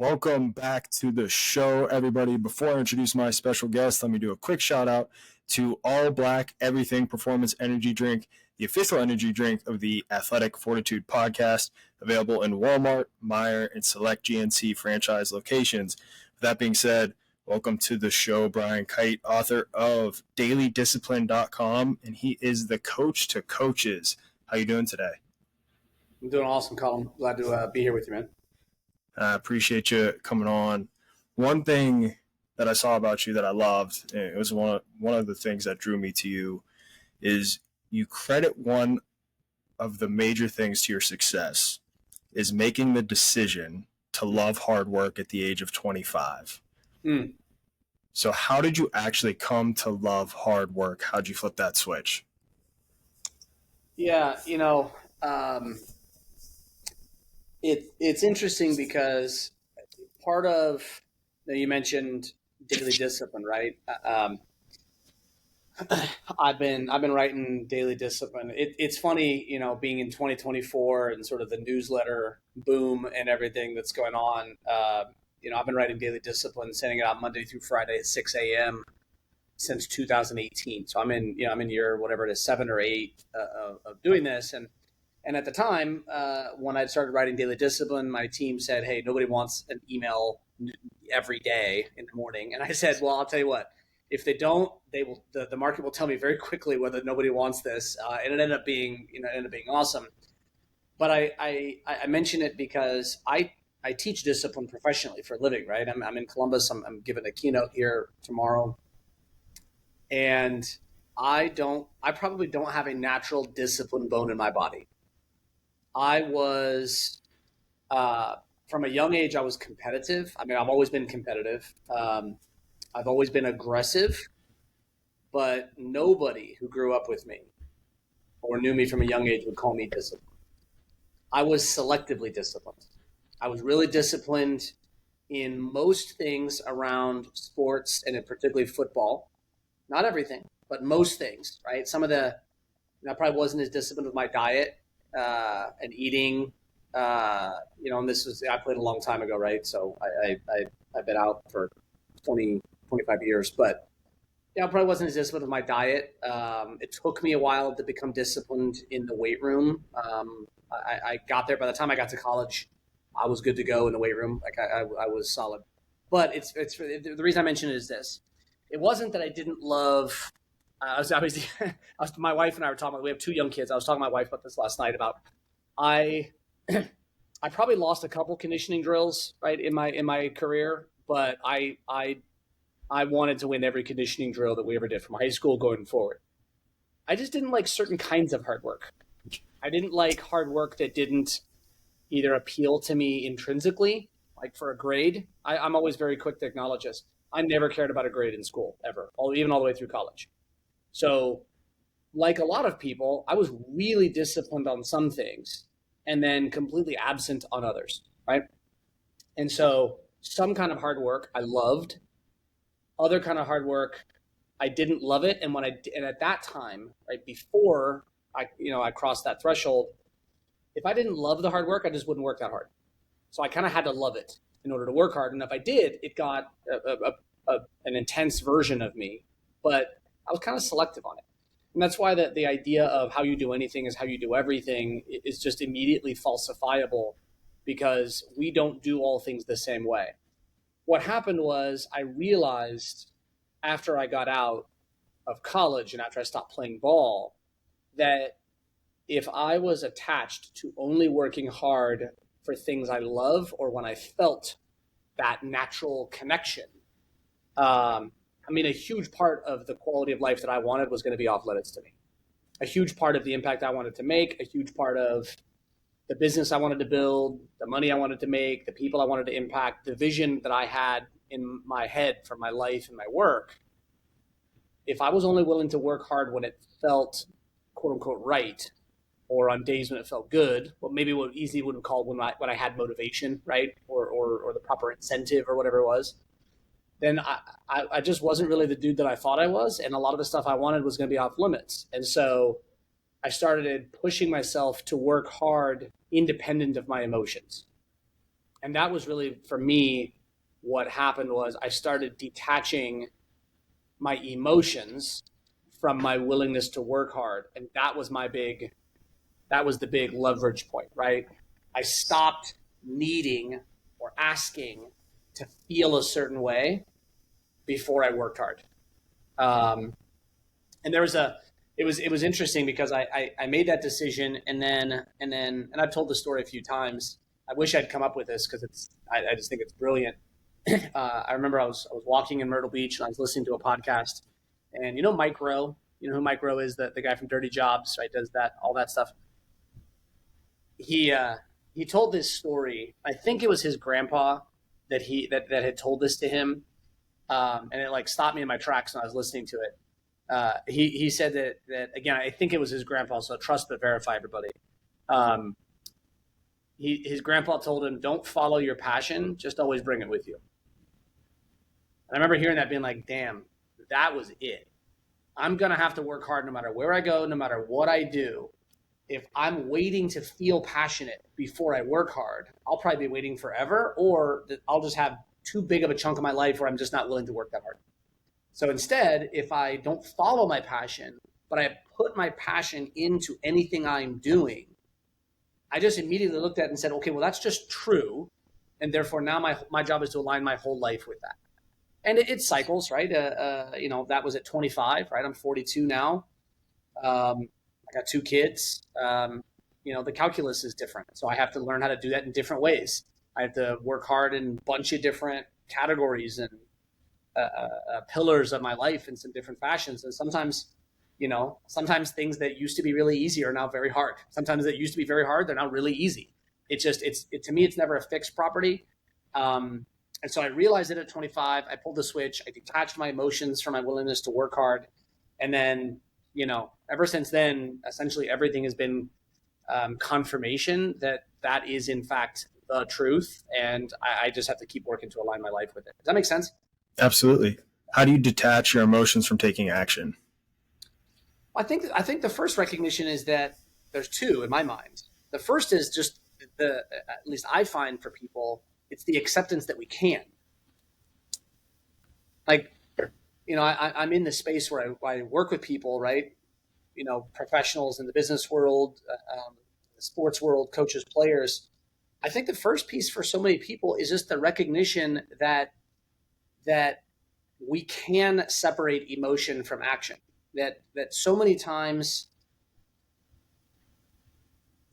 Welcome back to the show, everybody. Before I introduce my special guest, let me do a quick shout out to All Black Everything Performance Energy Drink, the official energy drink of the Athletic Fortitude podcast, available in Walmart, Meijer, and select GNC franchise locations. With that being said, welcome to the show, Brian Kight, author of dailydiscipline.com, and he is the coach to coaches. How you doing today? I'm doing awesome, Colin. Glad to be here with you, man. I appreciate you coming on. One thing that I saw about you that I loved, and it was one of the things that drew me to you, is you credit one of the major things to your success is making the decision to love hard work at the age of 25. So how did you actually come to love hard work? How'd you flip that switch? Yeah, it's interesting because part of, you mentioned daily discipline, right? I've been writing daily discipline. It's funny, being in 2024 and sort of the newsletter boom and everything that's going on. I've been writing daily discipline, sending it out Monday through Friday at 6 a.m. since 2018. So I'm in year, whatever it is, 7 or 8 of doing this. And at the time, when I started writing daily discipline, my team said, "Hey, nobody wants an email every day in the morning." And I said, "Well, I'll tell you what. If they don't, they will. The market will tell me very quickly whether nobody wants this." And it ended up being, awesome. But I mention it because I teach discipline professionally for a living, right? I'm in Columbus. I'm giving a keynote here tomorrow, and I probably don't have a natural discipline bone in my body. I was, from a young age, I was competitive. I mean, I've always been competitive. I've always been aggressive, but nobody who grew up with me or knew me from a young age would call me disciplined. I was selectively disciplined. I was really disciplined in most things around sports and in particularly football. Not everything, but most things, right? I probably wasn't as disciplined with my diet. And eating, and I played a long time ago, right? So I've been out for 20, 25 years, but I probably wasn't as disciplined with my diet. It took me a while to become disciplined in the weight room. I got there. By the time I got to college, I was good to go in the weight room. Like I was solid. But the reason I mention it is this. It wasn't that I didn't love. My wife and I were talking about, we have 2 young kids. I was talking to my wife about this last night about I probably lost a couple conditioning drills, right, in my career, but I wanted to win every conditioning drill that we ever did from high school going forward. I just didn't like certain kinds of hard work. I didn't like hard work that didn't either appeal to me intrinsically, like for a grade. I'm always very quick to acknowledge this. I never cared about a grade in school, ever, even all the way through college. So like a lot of people, I was really disciplined on some things and then completely absent on others, right? And so some kind of hard work I loved. Other kind of hard work, I didn't love it. And at that time, right before I crossed that threshold, if I didn't love the hard work, I just wouldn't work that hard. So I kind of had to love it in order to work hard. And if I did, it got an intense version of me. But I was kind of selective on it. And that's why the idea of how you do anything is how you do everything is just immediately falsifiable, because we don't do all things the same way. What happened was I realized after I got out of college and after I stopped playing ball that if I was attached to only working hard for things I love or when I felt that natural connection, a huge part of the quality of life that I wanted was going to be off limits to me. A huge part of the impact I wanted to make, a huge part of the business I wanted to build, the money I wanted to make, the people I wanted to impact, the vision that I had in my head for my life and my work. If I was only willing to work hard when it felt, quote unquote, right, or on days when it felt good, well, maybe what easily would have called when I had motivation, right, or the proper incentive or whatever it was, then I just wasn't really the dude that I thought I was. And a lot of the stuff I wanted was going to be off limits. And so I started pushing myself to work hard independent of my emotions. And that was really, for me, what happened was I started detaching my emotions from my willingness to work hard. And that was the big leverage point, right? I stopped needing or asking to feel a certain way before I worked hard. And there was it was interesting because I made that decision, and I've told the story a few times. I wish I'd come up with this because I just think it's brilliant. I remember I was walking in Myrtle Beach and I was listening to a podcast, and Mike Rowe, you know who Mike Rowe is, the guy from Dirty Jobs, right? Does that, all that stuff. He told this story. I think it was his grandpa that had told this to him, and it like stopped me in my tracks when I was listening to it. He said that again. I think it was his grandpa. So trust but verify, everybody. His grandpa told him, "Don't follow your passion. Just always bring it with you." And I remember hearing that, being like, "Damn, that was it. I'm gonna have to work hard no matter where I go, no matter what I do. If I'm waiting to feel passionate before I work hard, I'll probably be waiting forever, or I'll just have too big of a chunk of my life where I'm just not willing to work that hard." So instead, if I don't follow my passion, but I put my passion into anything I'm doing, I just immediately looked at it and said, okay, well, that's just true. And therefore now my job is to align my whole life with that. And it cycles, right? That was at 25, right? I'm 42 now. I got 2 kids. The calculus is different. So I have to learn how to do that in different ways. I have to work hard in a bunch of different categories and pillars of my life in some different fashions. And sometimes things that used to be really easy are now very hard. Sometimes that used to be very hard, they're now really easy. To me, it's never a fixed property. And so I realized it at 25. I pulled the switch. I detached my emotions from my willingness to work hard. And then, ever since then, essentially everything has been confirmation that is in fact the truth. And I just have to keep working to align my life with it. Does that make sense? Absolutely. How do you detach your emotions from taking action? I think the first recognition is that there's 2 in my mind. The first is just at least I find for people, it's the acceptance that we can. Like, I'm in the space where I work with people, right? Professionals in the business world, the sports world, coaches, players. I think the first piece for so many people is just the recognition that we can separate emotion from action. That so many times,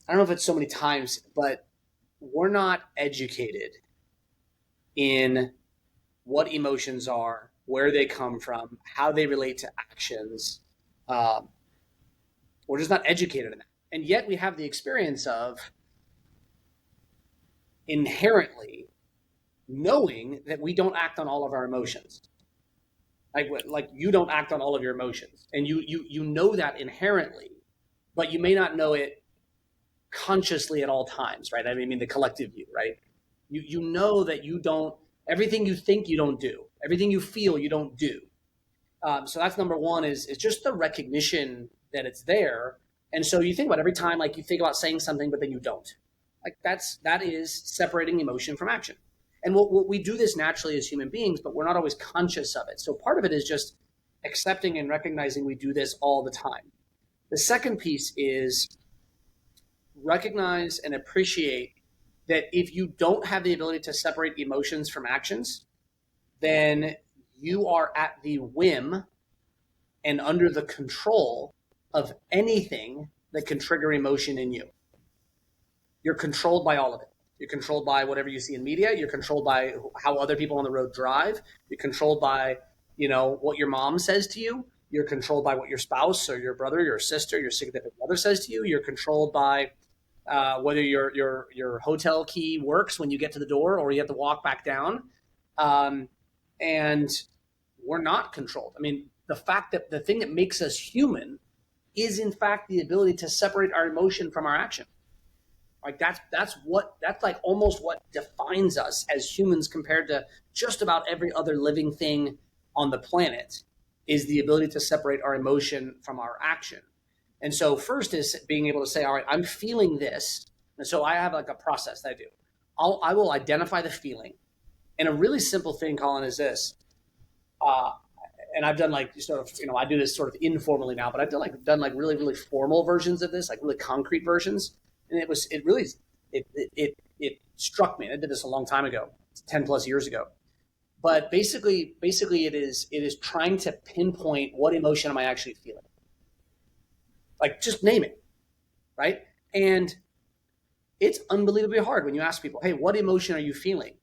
I don't know if it's so many times, but we're not educated in what emotions are, where they come from, how they relate to actions. We're just not educated in that. And yet we have the experience of inherently knowing that we don't act on all of our emotions. Like you don't act on all of your emotions, and you know that inherently, but you may not know it consciously at all times, right? I mean the collective you, right? You know that you don't, everything you think you don't do, everything you feel you don't do. So that's number one, is just the recognition that it's there. And so you think about every time, like you think about saying something, but then you don't. Like that is separating emotion from action. And we do this naturally as human beings, but we're not always conscious of it. So part of it is just accepting and recognizing we do this all the time. The second piece is recognize and appreciate that if you don't have the ability to separate emotions from actions, then you are at the whim and under the control of anything that can trigger emotion in you. You're controlled by all of it. You're controlled by whatever you see in media. You're controlled by how other people on the road drive. You're controlled by, what your mom says to you. You're controlled by what your spouse or your brother, your sister, your significant other says to you. You're controlled by whether your hotel key works when you get to the door or you have to walk back down. And we're not controlled. I mean, the fact that the thing that makes us human is in fact the ability to separate our emotion from our action. Like that's like almost what defines us as humans compared to just about every other living thing on the planet, is the ability to separate our emotion from our action. And so first is being able to say, all right, I'm feeling this. And so I have like a process that I do. I will identify the feeling. And a really simple thing, Colin, is this. And I've done like sort of, I do this sort of informally now, but I've done like really, really formal versions of this, like really concrete versions. And it struck me. And I did this a long time ago, 10 plus years ago. But basically it is trying to pinpoint what emotion am I actually feeling. Like just name it, right? And it's unbelievably hard when you ask people, hey, what emotion are you feeling?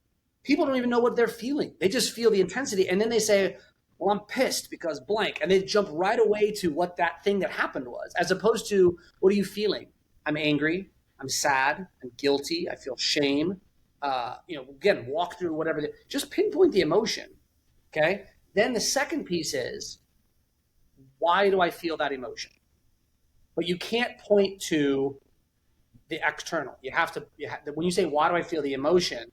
People don't even know what they're feeling. They just feel the intensity. And then they say, well, I'm pissed because blank. And they jump right away to what that thing that happened was, as opposed to, what are you feeling? I'm angry. I'm sad. I'm guilty. I feel shame. Again, walk through whatever. Just pinpoint the emotion. Okay. Then the second piece is, why do I feel that emotion? But you can't point to the external. When you say, why do I feel the emotion?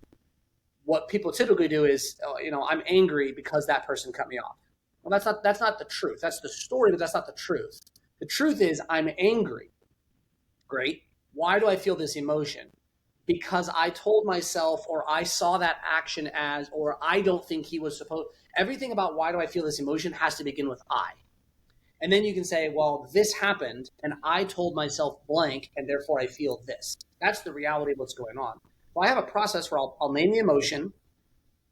What people typically do is, I'm angry because that person cut me off. Well, that's not the truth. That's the story, but that's not the truth. The truth is, I'm angry. Great. Why do I feel this emotion? Because I told myself, or I saw that action as, or I don't think he was supposed. Everything about why do I feel this emotion has to begin with I. And then you can say, well, this happened and I told myself blank and therefore I feel this. That's the reality of what's going on. Well, I have a process where I'll name the emotion.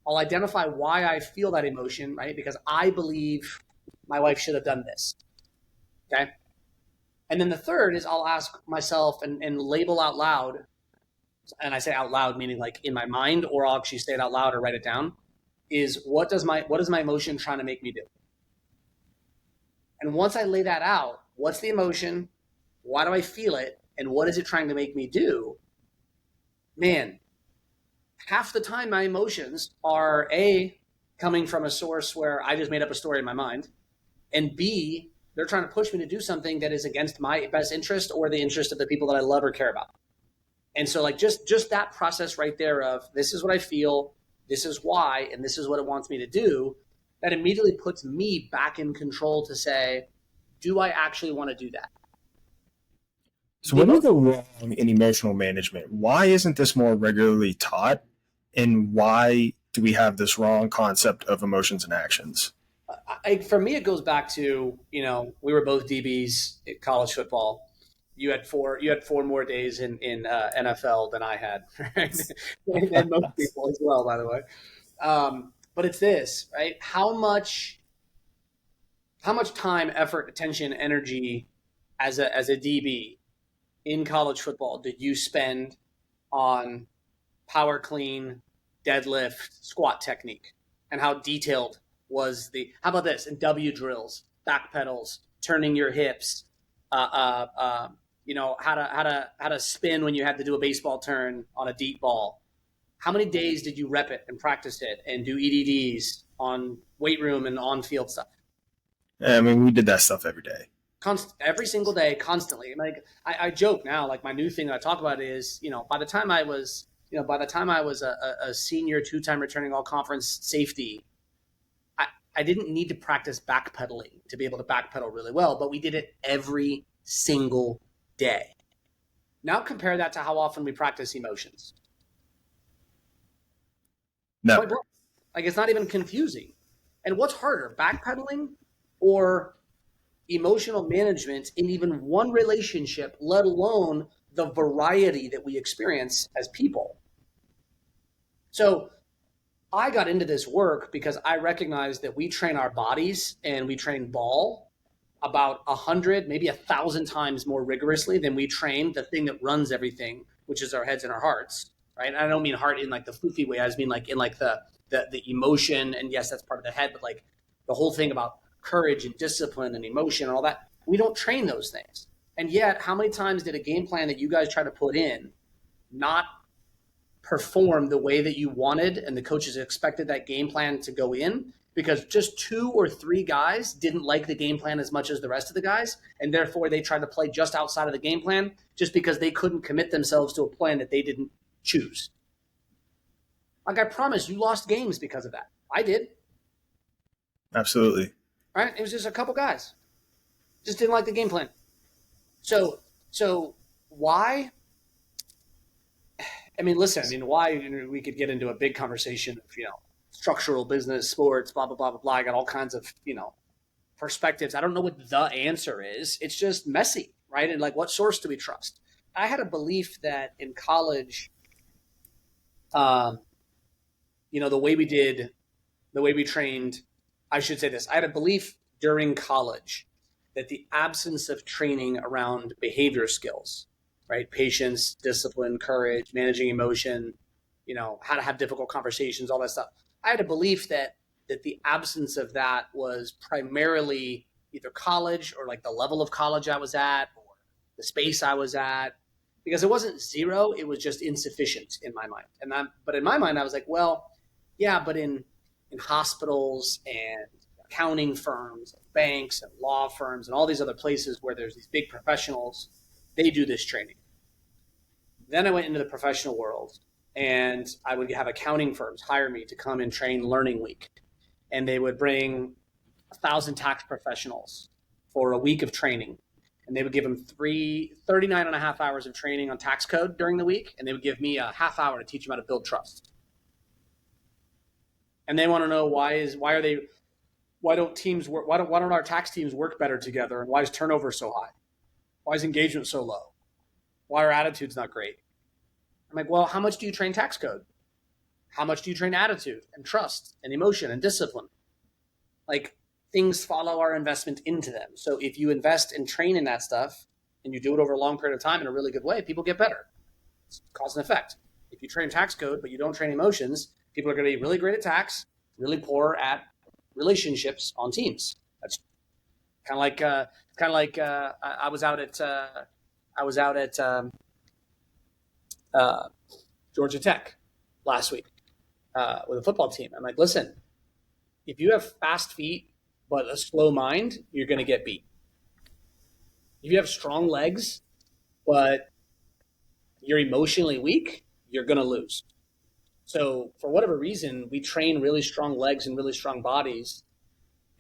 I'll identify why I feel that emotion, right? Because I believe my wife should have done this. Okay. And then the third is I'll ask myself and label out loud. And I say out loud, meaning like in my mind, or I'll actually say it out loud or write it down, is what is my emotion trying to make me do? And once I lay that out, what's the emotion? Why do I feel it? And what is it trying to make me do? Man, half the time my emotions are A, coming from a source where I just made up a story in my mind, and B, they're trying to push me to do something that is against my best interest or the interest of the people that I love or care about. And so like just that process right there of, this is what I feel, this is why, and this is what it wants me to do, that immediately puts me back in control to say, do I actually want to do that? So when we go wrong in emotional management, why isn't this more regularly taught? And why do we have this wrong concept of emotions and actions? For me, it goes back to, we were both DBs at college football. You had four more days in NFL than I had, right? And most people as well, by the way. But it's this, right? How much time, effort, attention, energy as a DB in college football did you spend on power clean, deadlift, squat technique? And how detailed was how about this? In W drills, back pedals, turning your hips, how to spin when you had to do a baseball turn on a deep ball. How many days did you rep it and practice it and do EDDs on weight room and on field stuff? I mean, we did that stuff every day. Every single day, constantly. Like I joke now, like my new thing that I talk about is, by the time I was a senior, 2-time returning all conference safety, I didn't need to practice backpedaling to be able to backpedal really well, but we did it every single day. Now compare that to how often we practice emotions. No. Like it's not even confusing. And what's harder, backpedaling or emotional management in even one relationship, let alone the variety that we experience as people? So I got into this work because I recognized that we train our bodies and we train ball about 100, maybe 1,000 times more rigorously than we train the thing that runs everything, which is our heads and our hearts, right? And I don't mean heart in like the floofy way. I just mean like in like the emotion. And yes, that's part of the head, but like the whole thing about courage and discipline and emotion and all that, we don't train those things. And yet, how many times did a game plan that you guys try to put in not perform the way that you wanted and the coaches expected that game plan to go in because just 2 or 3 guys didn't like the game plan as much as the rest of the guys, and therefore they tried to play just outside of the game plan just because they couldn't commit themselves to a plan that they didn't choose? Like I promise, you lost games because of that. I did. Absolutely. Right? It was just a couple guys. Just didn't like the game plan. So why? I mean, listen, I mean, why we could get into a big conversation of, structural business, sports, blah, blah, blah, blah, blah. I got all kinds of, perspectives. I don't know what the answer is. It's just messy, right? And like, what source do we trust? I had a belief that in college, um, the way we trained, I should say this. I had a belief during college that the absence of training around behavior skills, right? Patience, discipline, courage, managing emotion, how to have difficult conversations, all that stuff. I had a belief that the absence of that was primarily either college or like the level of college I was at or the space I was at, because it wasn't zero, it was just insufficient in my mind. But in my mind, I was like, well, yeah, but in hospitals and accounting firms, and banks and law firms and all these other places where there's these big professionals, they do this training. Then I went into the professional world, and I would have accounting firms hire me to come and train Learning Week. And they would bring 1,000 tax professionals for a week of training. And they would give them 39 and a half hours of training on tax code during the week. And they would give me a half hour to teach them how to build trust. And they want to know why don't our tax teams work better together? And why is turnover so high? Why is engagement so low? Why are attitudes not great? I'm like, well, how much do you train tax code? How much do you train attitude and trust and emotion and discipline? Like, things follow our investment into them. So if you invest and train in that stuff and you do it over a long period of time in a really good way, people get better. It's cause and effect. If you train tax code, but you don't train emotions, people are going to be really great at tax, really poor at relationships on teams. That's kind of like I was out at Georgia Tech last week with a football team. I'm like, listen, if you have fast feet but a slow mind, you're going to get beat. If you have strong legs but you're emotionally weak, you're going to lose. So for whatever reason, we train really strong legs and really strong bodies,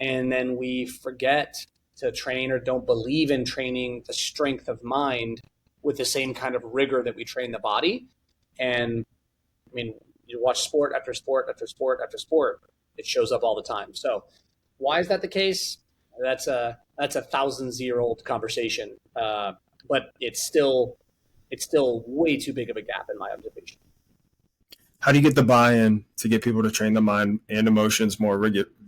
and then we forget to train or don't believe in training the strength of mind with the same kind of rigor that we train the body. And I mean, you watch sport after sport after sport after sport, it shows up all the time. So why is that the case? That's a 1,000-year-old conversation, but it's still way too big of a gap in my observation. How do you get the buy-in to get people to train the mind and emotions more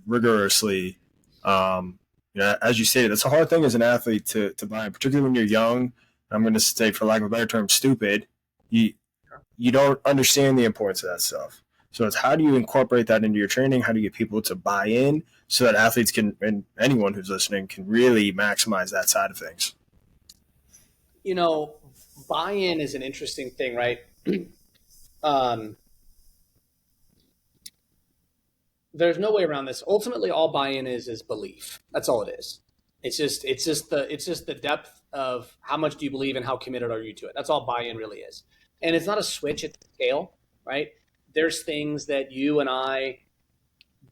rigorously? As you stated, it's a hard thing as an athlete to buy in, particularly when you're young. I'm going to say, for lack of a better term, stupid. You don't understand the importance of that stuff. So it's, how do you incorporate that into your training? How do you get people to buy in so that athletes can, and anyone who's listening, can really maximize that side of things? Buy-in is an interesting thing, right? There's no way around this. Ultimately, all buy-in is belief. That's all it is. It's just the depth of how much do you believe and how committed are you to it. That's all buy-in really is. And it's not a switch, it's a scale, right? There's things that you and I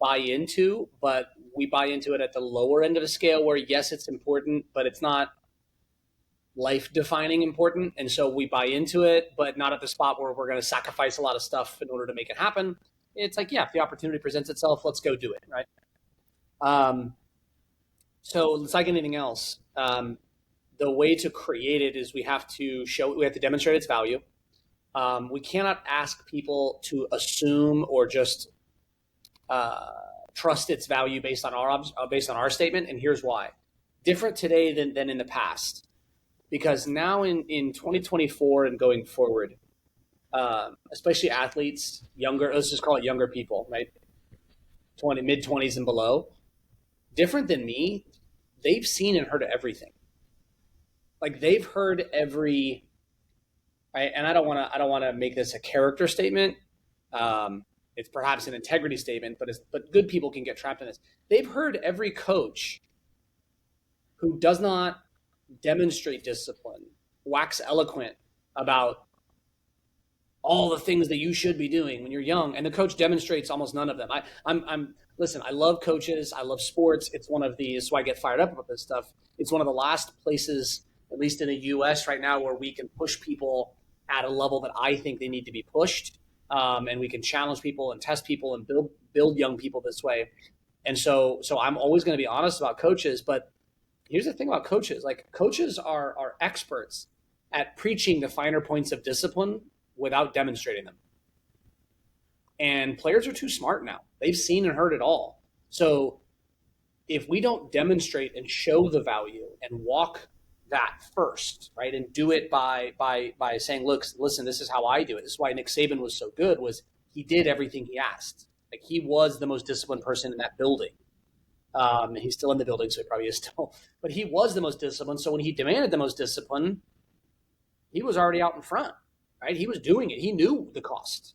buy into, but we buy into it at the lower end of the scale where, yes, it's important, but it's not life-defining important. And so we buy into it, but not at the spot where we're going to sacrifice a lot of stuff in order to make it happen. It's like, yeah, if the opportunity presents itself, let's go do it, right? So it's like anything else. The way to create it is we have to demonstrate its value. We cannot ask people to assume or just trust its value based on our statement. And here's why. Different today than in the past. Because now in 2024 and going forward, especially athletes, let's just call it younger people, right? Mid-20s and below, different than me, they've seen and heard everything. Like, they've heard every, right? And I don't want to make this a character statement. It's perhaps an integrity statement, but good people can get trapped in this. They've heard every coach who does not demonstrate discipline, wax eloquent about all the things that you should be doing when you're young, and the coach demonstrates almost none of them. Listen, I love coaches, I love sports. It's one of the, so I get fired up about this stuff. It's one of the last places, at least in the US right now, where we can push people at a level that I think they need to be pushed. And we can challenge people and test people and build young people this way. And so I'm always going to be honest about coaches, but here's the thing about coaches. Like, coaches are experts at preaching the finer points of discipline without demonstrating them. And players are too smart now. They've seen and heard it all. So if we don't demonstrate and show the value and walk that first, right, and do it by saying, look, listen, this is how I do it. This is why Nick Saban was so good, was he did everything he asked. Like, he was the most disciplined person in that building. He's still in the building, so he probably is still. But he was the most disciplined. So when he demanded the most discipline, he was already out in front, right? He was doing it. He knew the cost,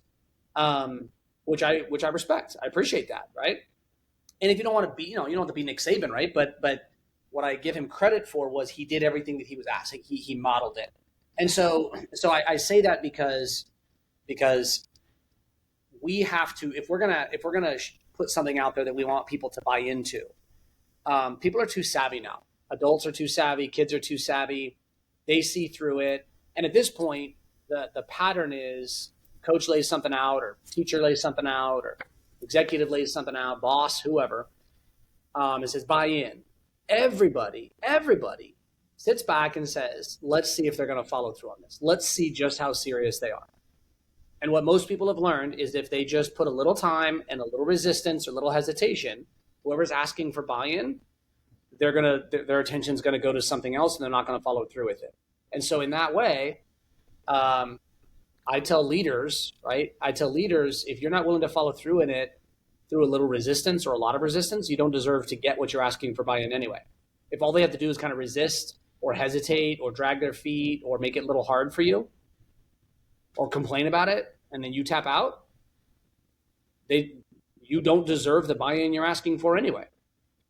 which I respect. I appreciate that, right? And if you don't want to be, you don't have to be Nick Saban, right? But what I give him credit for was he did everything that he was asked. He modeled it. And so I say that because we have to, if we're gonna put something out there that we want people to buy into, people are too savvy now. Adults are too savvy. Kids are too savvy. They see through it. And at this point, the pattern is coach lays something out, or teacher lays something out, or executive lays something out, boss, whoever, it says buy in. Everybody sits back and says, let's see if they're going to follow through on this. Let's see just how serious they are. And what most people have learned is if they just put a little time and a little resistance or a little hesitation, whoever's asking for buy-in, their attention's going to go to something else, and they're not going to follow through with it. And so in that way, I tell leaders, if you're not willing to follow through in it through a little resistance or a lot of resistance, you don't deserve to get what you're asking for buy-in anyway. If all they have to do is kind of resist or hesitate or drag their feet or make it a little hard for you or complain about it, and then you tap out, you don't deserve the buy-in you're asking for anyway.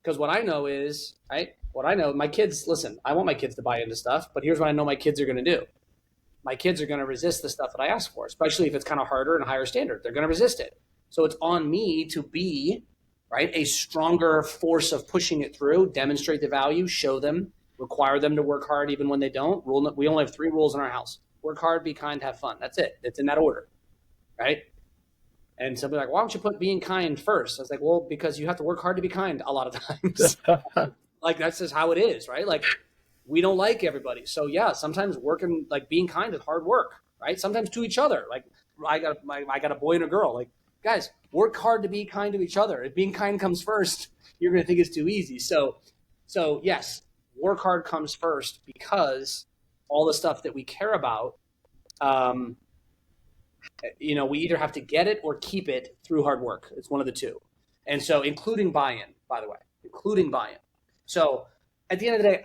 Because what I know is, my kids, listen, I want my kids to buy into stuff, but here's what I know my kids are going to do. My kids are going to resist the stuff that I ask for, especially if it's kind of harder and higher standard. They're going to resist it. So it's on me to be, right, a stronger force of pushing it through, demonstrate the value, show them, require them to work hard even when they don't. We only have 3 rules in our house. Work hard, be kind, have fun. That's it. It's in that order, right? And somebody's like, why don't you put being kind first? I was like, well, because you have to work hard to be kind a lot of times. Like, that's just how it is, right? Like, we don't like everybody. So yeah, sometimes working, like being kind is hard work, right? Sometimes to each other. Like, I got a boy and a girl. Like, guys, work hard to be kind to each other. If being kind comes first, you're going to think it's too easy. So yes, work hard comes first, because all the stuff that we care about, we either have to get it or keep it through hard work. It's one of the two. And so, including buy-in, by the way, So at the end of the day,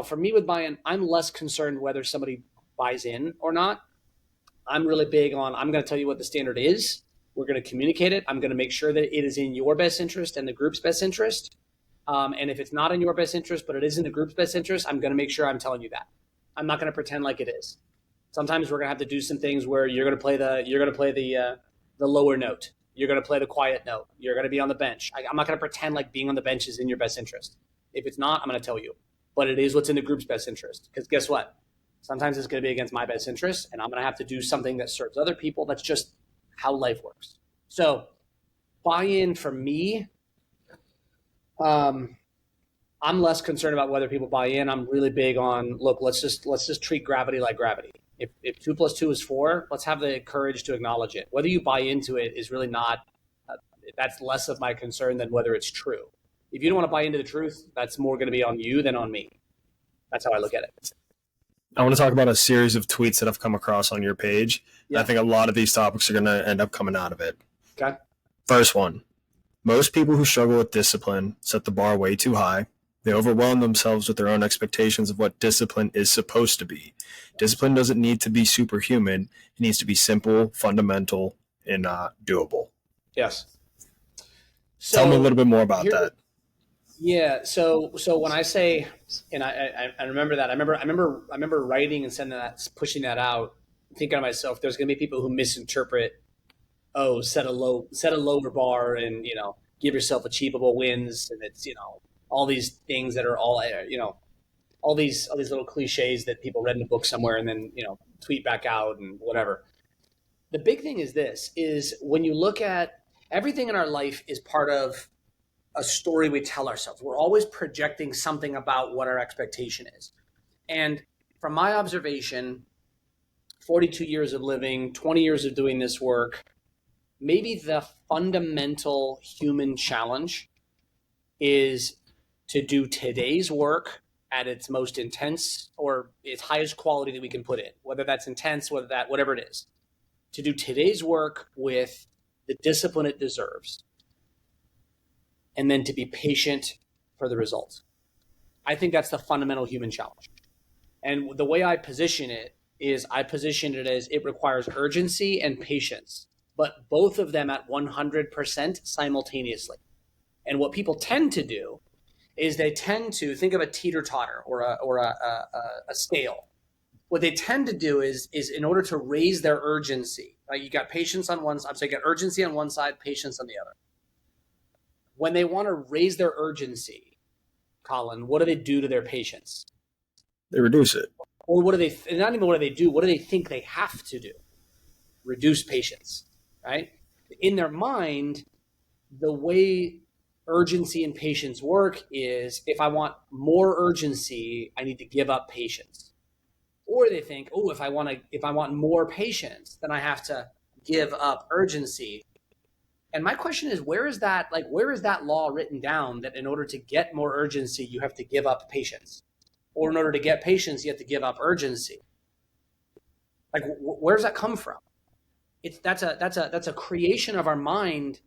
for me with buy-in, I'm less concerned whether somebody buys in or not. I'm really big on, I'm going to tell you what the standard is. We're going to communicate it. I'm going to make sure that it is in your best interest and the group's best interest. And if it's not in your best interest, but it is in the group's best interest, I'm going to make sure I'm telling you that. I'm not going to pretend like it is. Sometimes we're going to have to do some things where you're going to play the lower note. You're going to play the quiet note. You're going to be on the bench. I'm not going to pretend like being on the bench is in your best interest. If it's not, I'm going to tell you. But it is what's in the group's best interest. Because guess what? Sometimes it's going to be against my best interest, and I'm going to have to do something that serves other people. That's just how life works. So buy-in for me, I'm less concerned about whether people buy in. I'm really big on, look, let's just treat gravity like gravity. If 2 + 2 is 4, let's have the courage to acknowledge it. Whether you buy into it is really not, that's less of my concern than whether it's true. If you don't want to buy into the truth, that's more going to be on you than on me. That's how I look at it. I want to talk about a series of tweets that I've come across on your page. Yeah. I think a lot of these topics are going to end up coming out of it. Okay. First one. Most people who struggle with discipline set the bar way too high. They overwhelm themselves with their own expectations of what discipline is supposed to be. Discipline doesn't need to be superhuman. It needs to be simple, fundamental, and doable. Yes. So, tell me a little bit more about that. Yeah. So when I say, and I remember that, I remember writing and sending that, pushing that out, thinking to myself, there's going to be people who misinterpret, set a lower bar and, give yourself achievable wins. And it's, all these things that are all, all these little cliches that people read in a book somewhere and then, tweet back out and whatever. The big thing is this, is when you look at everything in our life is part of a story we tell ourselves. We're always projecting something about what our expectation is. And from my observation, 42 years of living, 20 years of doing this work, maybe the fundamental human challenge is to do today's work at its most intense or its highest quality that we can put in, whether that's intense, whatever it is, to do today's work with the discipline it deserves, and then to be patient for the results. I think that's the fundamental human challenge. And the way I position it is I position it as it requires urgency and patience, but both of them at 100% simultaneously. And what people tend to do is they tend to think of a teeter-totter or a scale. What they tend to do is in order to raise their urgency, right? You got patience on one side, so you got urgency on one side, patience on the other. When they want to raise their urgency, Colin, what do they do to their patience? They reduce it. Or what do they, not even what do they do, what do they think they have to do? Reduce patience, right? In their mind, the way urgency and patience work is if I want more urgency, I need to give up patience. Or they think, oh, if I want more patience, then I have to give up urgency. And my question is, where is that law written down that in order to get more urgency, you have to give up patience? Or in order to get patience, you have to give up urgency? Like, where does that come from? That's a creation of our mind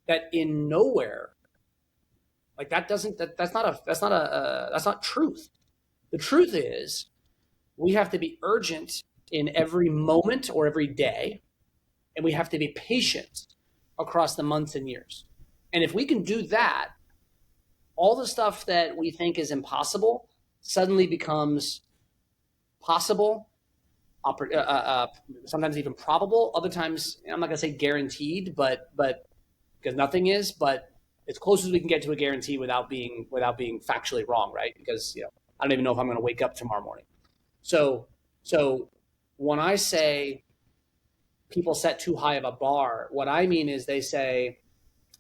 that in nowhere, like that's not truth. The truth is we have to be urgent in every moment or every day, and we have to be patient across the months and years. And if we can do that, all the stuff that we think is impossible suddenly becomes possible, sometimes even probable. Other times, I'm not going to say guaranteed, but because nothing is, but as close as we can get to a guarantee without being factually wrong, right? Because I don't even know if I'm going to wake up tomorrow morning. So when I say people set too high of a bar, what I mean is they say,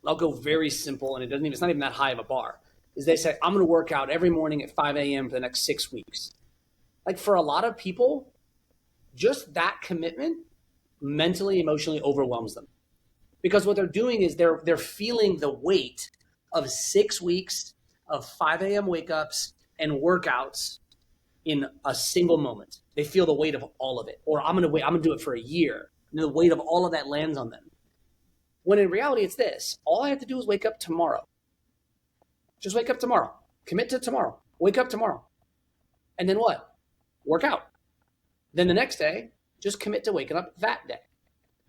I'll go very simple, and it's not even that high of a bar, is they say, I'm going to work out every morning at 5 a.m. for the next 6 weeks. Like, for a lot of people, just that commitment mentally, emotionally overwhelms them. Because what they're doing is they're feeling the weight of 6 weeks of 5 a.m. wake-ups and workouts in a single moment. They feel the weight of all of it. Or I'm going to do it for a year. And the weight of all of that lands on them. When in reality, it's this. All I have to do is wake up tomorrow. Just wake up tomorrow. Commit to tomorrow. Wake up tomorrow. And then what? Work out. Then the next day, just commit to waking up that day.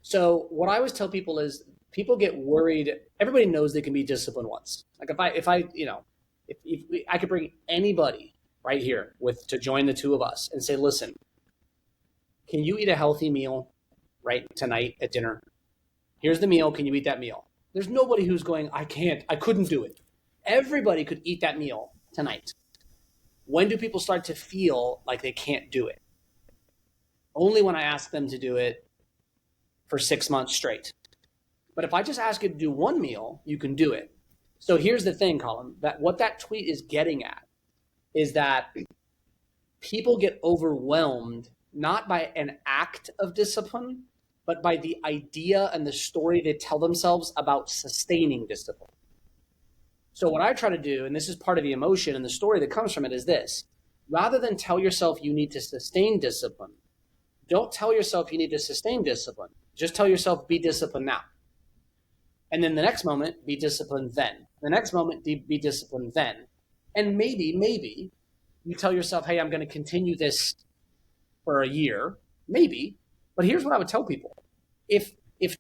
So what I always tell people is people get worried. Everybody knows they can be disciplined once. Like if I could bring anybody right here to join the two of us and say, listen, can you eat a healthy meal right tonight at dinner? Here's the meal. Can you eat that meal? There's nobody who's going, I can't, I couldn't do it. Everybody could eat that meal tonight. When do people start to feel like they can't do it? Only when I ask them to do it for 6 months straight. But if I just ask you to do one meal, you can do it. So here's the thing, Colin, that what that tweet is getting at is that people get overwhelmed not by an act of discipline, but by the idea and the story they tell themselves about sustaining discipline. So what I try to do, and this is part of the emotion and the story that comes from it, is this. Rather than tell yourself you need to sustain discipline, don't tell yourself you need to sustain discipline. Just tell yourself, be disciplined now. And then the next moment, be disciplined then. The next moment, be disciplined then. And maybe you tell yourself, hey, I'm going to continue this for a year. Maybe. But here's what I would tell people. If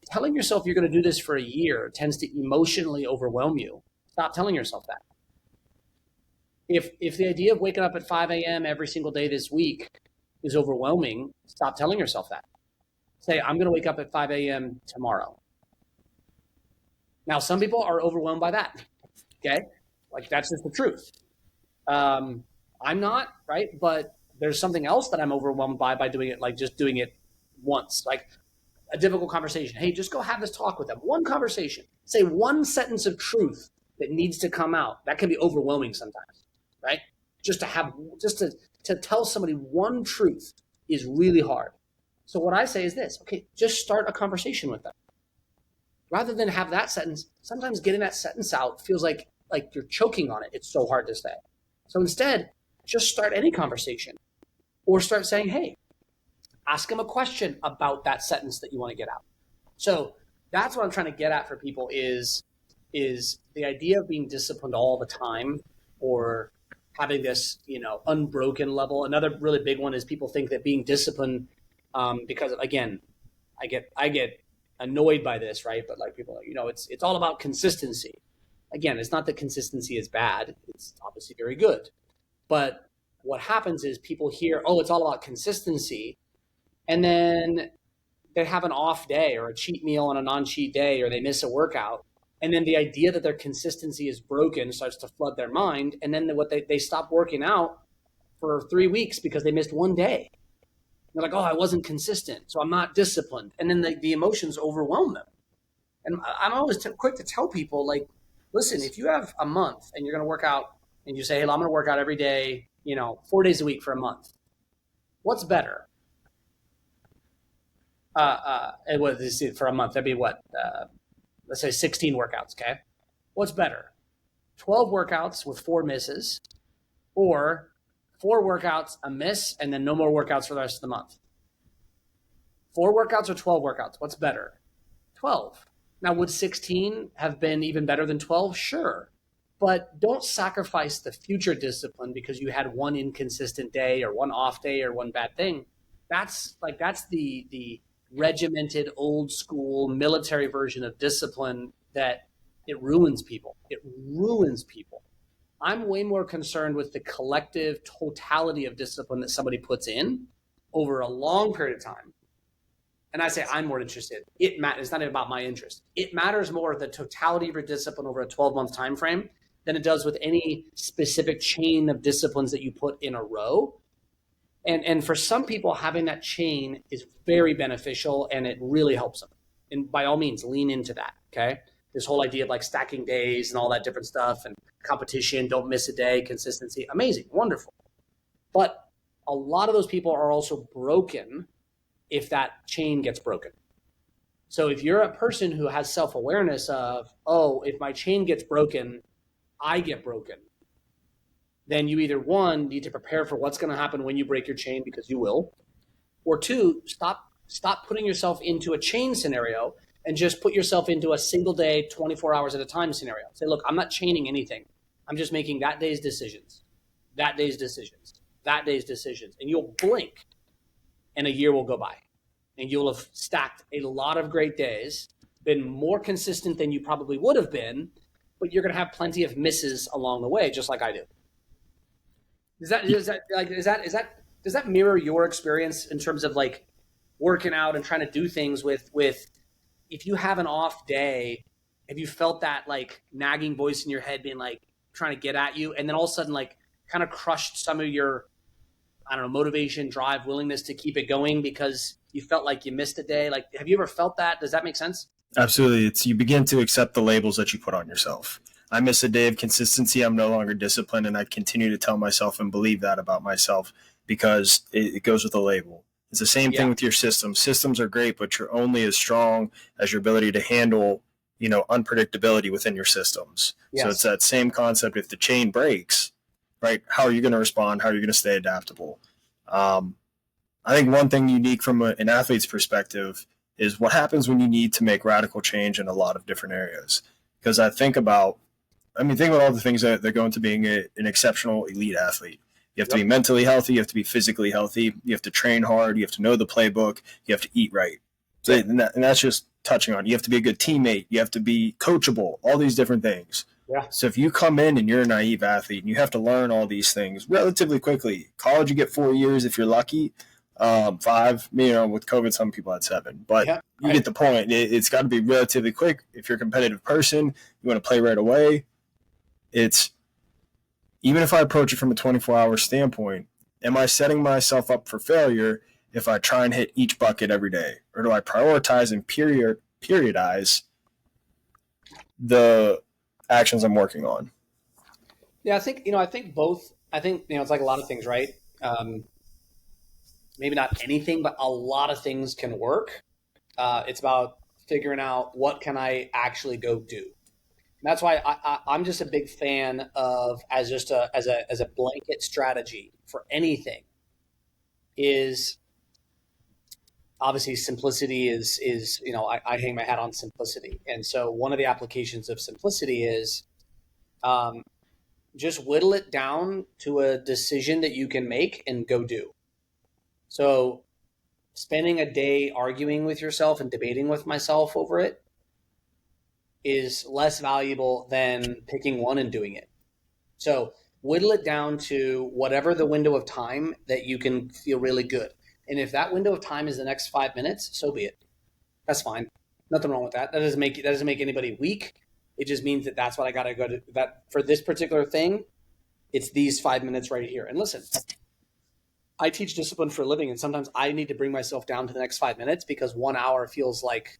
telling yourself you're going to do this for a year tends to emotionally overwhelm you, stop telling yourself that. If the idea of waking up at 5 a.m. every single day this week is overwhelming, stop telling yourself that. Say, I'm going to wake up at 5 a.m. tomorrow. Now, some people are overwhelmed by that. Okay? Like, that's just the truth. I'm not, right? But there's something else that I'm overwhelmed by doing it, like just doing it once, like a difficult conversation. Hey, just go have this talk with them. One conversation. Say one sentence of truth that needs to come out. That can be overwhelming sometimes, right? Just to tell somebody one truth is really hard. So what I say is this, okay, just start a conversation with them. Rather than have that sentence, sometimes getting that sentence out feels like you're choking on it. It's so hard to say. So instead, just start any conversation or start saying, hey, ask them a question about that sentence that you want to get out. So that's what I'm trying to get at for people is the idea of being disciplined all the time or having this, unbroken level. Another really big one is people think that being disciplined, because again, I get annoyed by this, right? But like people, it's all about consistency. Again, it's not that consistency is bad. It's obviously very good. But what happens is people hear, oh, it's all about consistency. And then they have an off day or a cheat meal on a non-cheat day, or they miss a workout. And then the idea that their consistency is broken starts to flood their mind. And then they stop working out for 3 weeks because they missed one day. They're like, oh, I wasn't consistent, so I'm not disciplined. And then the emotions overwhelm them. And I'm always quick to tell people, like, listen, if you have a month and you're going to work out and you say, hey, I'm going to work out every day, 4 days a week for a month, what's better? And what is it for a month? That'd be what? Let's say 16 workouts, okay? What's better? 12 workouts with 4 misses, or 4 workouts, a miss, and then no more workouts for the rest of the month? 4 workouts or 12 workouts? What's better? 12. Now, would 16 have been even better than 12? Sure. But don't sacrifice the future discipline because you had one inconsistent day or one off day or one bad thing. That's the regimented, old school military version of discipline that it ruins people. It ruins people. I'm way more concerned with the collective totality of discipline that somebody puts in over a long period of time. And I say I'm more interested. It's not even about my interest. It matters more the totality of your discipline over a 12-month time frame than it does with any specific chain of disciplines that you put in a row. And for some people, having that chain is very beneficial and it really helps them. And by all means, lean into that, okay? This whole idea of like stacking days and all that different stuff and competition, don't miss a day, consistency, amazing, wonderful. But a lot of those people are also broken if that chain gets broken. So if you're a person who has self-awareness of, oh, if my chain gets broken, I get broken, then you either, one, need to prepare for what's going to happen when you break your chain, because you will, or two, stop putting yourself into a chain scenario and just put yourself into a single day, 24 hours at a time scenario. Say, look, I'm not chaining anything. I'm just making that day's decisions, that day's decisions, that day's decisions. And you'll blink and a year will go by and you'll have stacked a lot of great days, been more consistent than you probably would have been, but you're going to have plenty of misses along the way, just like I do. Does that mirror your experience in terms of like working out and trying to do things with if you have an off day, have you felt that like nagging voice in your head being like trying to get at you, and then all of a sudden like kind of crushed some of your, I don't know, motivation, drive, willingness to keep it going because you felt like you missed a day? Like, have you ever felt that? Does that make sense? Absolutely. You begin to accept the labels that you put on yourself. I miss a day of consistency, I'm no longer disciplined, and I continue to tell myself and believe that about myself because it goes with a label. It's the same thing with your systems. Systems are great, but you're only as strong as your ability to handle, unpredictability within your systems. Yes. So it's that same concept. If the chain breaks, right, how are you going to respond? How are you going to stay adaptable? I think one thing unique from an athlete's perspective is what happens when you need to make radical change in a lot of different areas. Because think about all the things that go into being an exceptional elite athlete. You have to be mentally healthy. You have to be physically healthy. You have to train hard. You have to know the playbook. You have to eat right. So, and that's just touching on. You have to be a good teammate. You have to be coachable. All these different things. Yeah. So if you come in and you're a naive athlete and you have to learn all these things relatively quickly, college you get 4 years if you're lucky. 5, with COVID, some people had 7, but you get the point. It's got to be relatively quick. If you're a competitive person, you want to play right away. It's, even if I approach it from a 24-hour standpoint, am I setting myself up for failure if I try and hit each bucket every day? Or do I prioritize and periodize the actions I'm working on? Yeah, I think both. I think, it's like a lot of things, right? Maybe not anything, but a lot of things can work. It's about figuring out what can I actually go do. And that's why I'm just a big fan of, as a blanket strategy for anything, is obviously simplicity is I hang my hat on simplicity. And so one of the applications of simplicity is just whittle it down to a decision that you can make and go do. So spending a day arguing with yourself and debating with myself over it is less valuable than picking one and doing it. So whittle it down to whatever the window of time that you can feel really good. And if that window of time is the next 5 minutes, so be it. That's fine. Nothing wrong with that. That doesn't make anybody weak. It just means that that's what I got to go to. That for this particular thing, it's these 5 minutes right here. And listen, I teach discipline for a living, and sometimes I need to bring myself down to the next 5 minutes because 1 hour feels like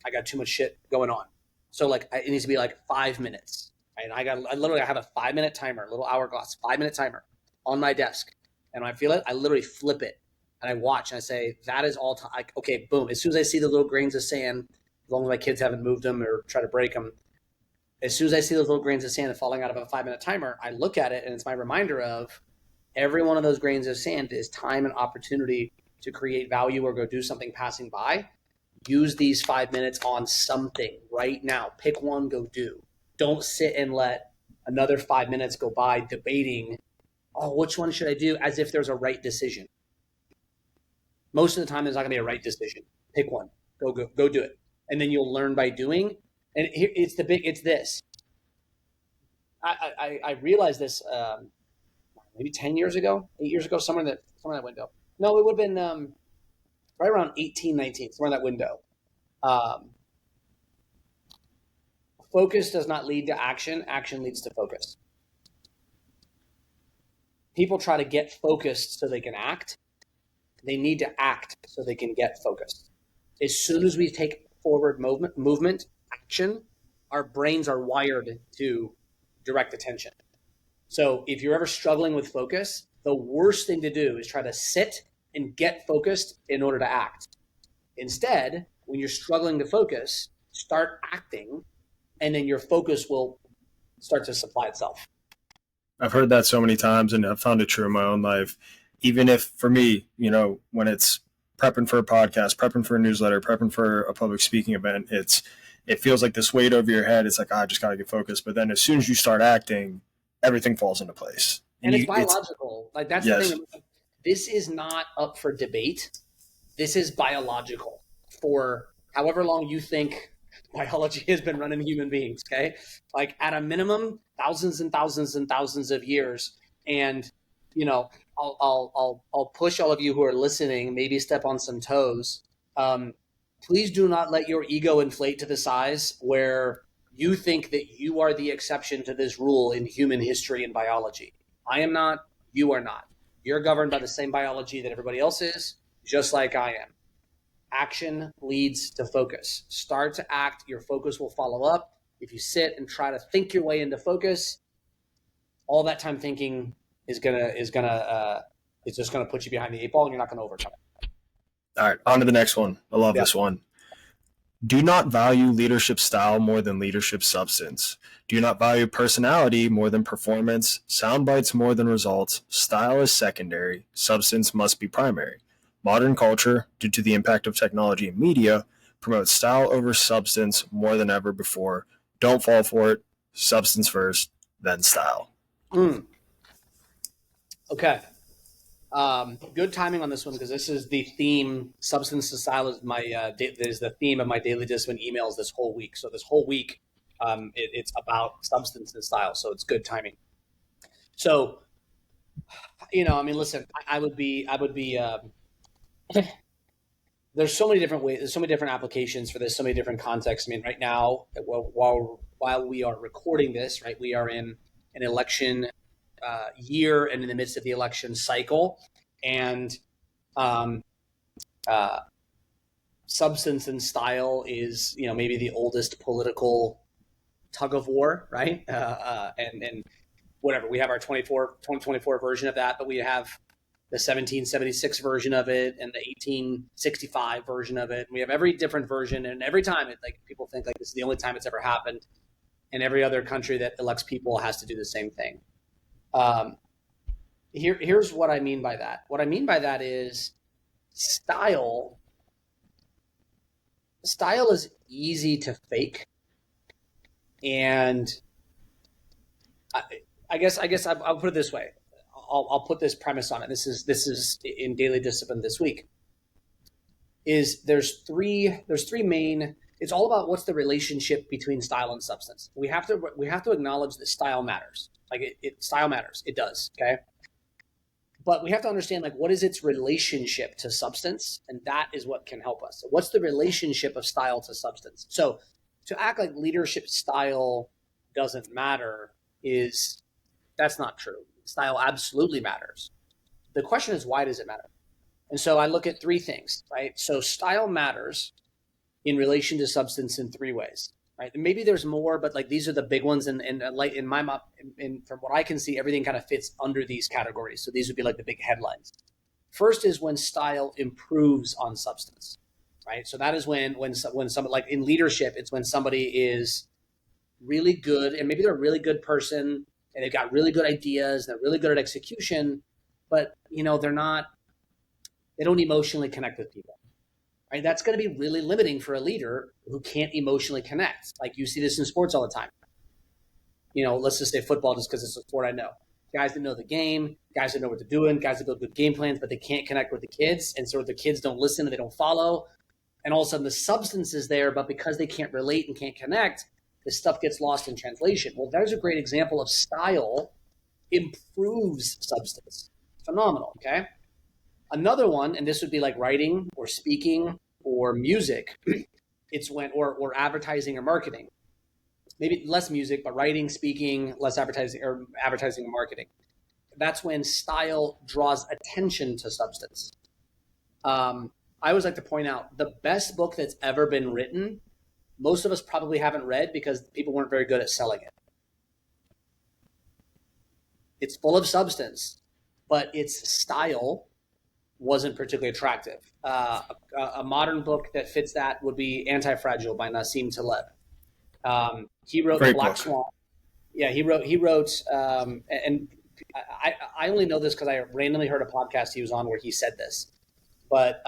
I got too much shit going on. So like it needs to be like 5 minutes. Right? And I literally have a 5-minute timer, a little hourglass, 5-minute timer on my desk. And when I feel it, I literally flip it and I watch and I say, that is all time. Okay, boom. As soon as I see the little grains of sand, as long as my kids haven't moved them or try to break them, as soon as I see those little grains of sand falling out of a 5-minute timer, I look at it and it's my reminder of every one of those grains of sand is time and opportunity to create value or go do something passing by. Use these 5 minutes on something right now. Pick one, go do. Don't sit and let another 5 minutes go by debating, oh, which one should I do, as if there's a right decision. Most of the time, there's not going to be a right decision. Pick one. Go do it. And then you'll learn by doing. And here, it's this. I realized this maybe 10 years ago, 8 years ago, somewhere in that window. No, it would have been right around 18, 19, somewhere in that window. Focus does not lead to action. Action leads to focus. People try to get focused so they can act. They need to act so they can get focused. As soon as we take forward movement, action, our brains are wired to direct attention. So if you're ever struggling with focus, the worst thing to do is try to sit and get focused in order to act. Instead, when you're struggling to focus, start acting, and then your focus will start to supply itself. I've heard that so many times, and I've found it true in my own life. Even if, for me, when it's prepping for a podcast, prepping for a newsletter, prepping for a public speaking event, it feels like this weight over your head. It's like, I just got to get focused. But then as soon as you start acting, everything falls into place. And it's biological. That's yes. The thing. This is not up for debate. This is biological for however long you think biology has been running human beings, okay? Like at a minimum, thousands and thousands and thousands of years. And, I'll push all of you who are listening, maybe step on some toes. Please do not let your ego inflate to the size where you think that you are the exception to this rule in human history and biology. I am not, you are not. You're governed by the same biology that everybody else is, just like I am. Action leads to focus. Start to act, your focus will follow up. If you sit and try to think your way into focus, all that time thinking is just gonna put you behind the 8 ball, and you're not gonna overcome it. All right, on to the next one. I love this one. Do not value leadership style more than leadership substance. Do not value personality more than performance, sound bites more than results, style is secondary, substance must be primary. Modern culture, due to the impact of technology and media, promotes style over substance more than ever before. Don't fall for it. Substance first, then style. Okay. Good timing on this one because this is the theme. Substance and style is is the theme of my daily discipline emails this whole week. So this whole week, it's about substance and style. So it's good timing. So, listen, I would be. There's so many different ways. There's so many different applications for this. So many different contexts. Right now, while we are recording this, right, we are in an election year and in the midst of the election cycle. And substance and style is, maybe the oldest political tug of war, right? And whatever, we have our 2024 version of that, but we have the 1776 version of it and the 1865 version of it. And we have every different version, and every time people think like this is the only time it's ever happened, and every other country that elects people has to do the same thing. Here's what I mean by that. What I mean by that is style is easy to fake. And I guess I'll put it this way. I'll put this premise on it. This is in Daily Discipline this week. There's three main. It's all about what's the relationship between style and substance. We have to acknowledge that style matters. Style matters. It does. Okay. But we have to understand what is its relationship to substance, and that is what can help us. So what's the relationship of style to substance? So to act like leadership style doesn't matter that's not true. Style absolutely matters. The question is, why does it matter? And so I look at three things, right? So style matters in relation to substance in three ways, right? And maybe there's more, but these are the big ones. And in my mind, from what I can see, everything kind of fits under these categories. So these would be the big headlines. First is when style improves on substance, right? So that is when somebody, in leadership, it's when somebody is really good, and maybe they're a really good person, and they've got really good ideas, they're really good at execution, but they don't emotionally connect with people, right? That's going to be really limiting for a leader who can't emotionally connect. You see this in sports all the time. Let's just say football, just because it's a sport I know. Guys that know the game, guys that know what they're doing, guys that build good game plans, but they can't connect with the kids, and so the kids don't listen and they don't follow, and all of a sudden the substance is there, but because they can't relate and can't connect, this stuff gets lost in translation. Well, there's a great example of style improves substance. Phenomenal, okay? Another one, and this would be writing or speaking or music, it's when, or advertising or marketing. Maybe less music, but writing, speaking, less advertising, or advertising and marketing. That's when style draws attention to substance. I always like to point out the best book that's ever been written, most of us probably haven't read because people weren't very good at selling it. It's full of substance, but its style wasn't particularly attractive. A modern book that fits that would be Anti-Fragile by Nassim Taleb. He wrote Great The Black book. Swan. Yeah, he wrote, and I only know this because I randomly heard a podcast he was on where he said this. But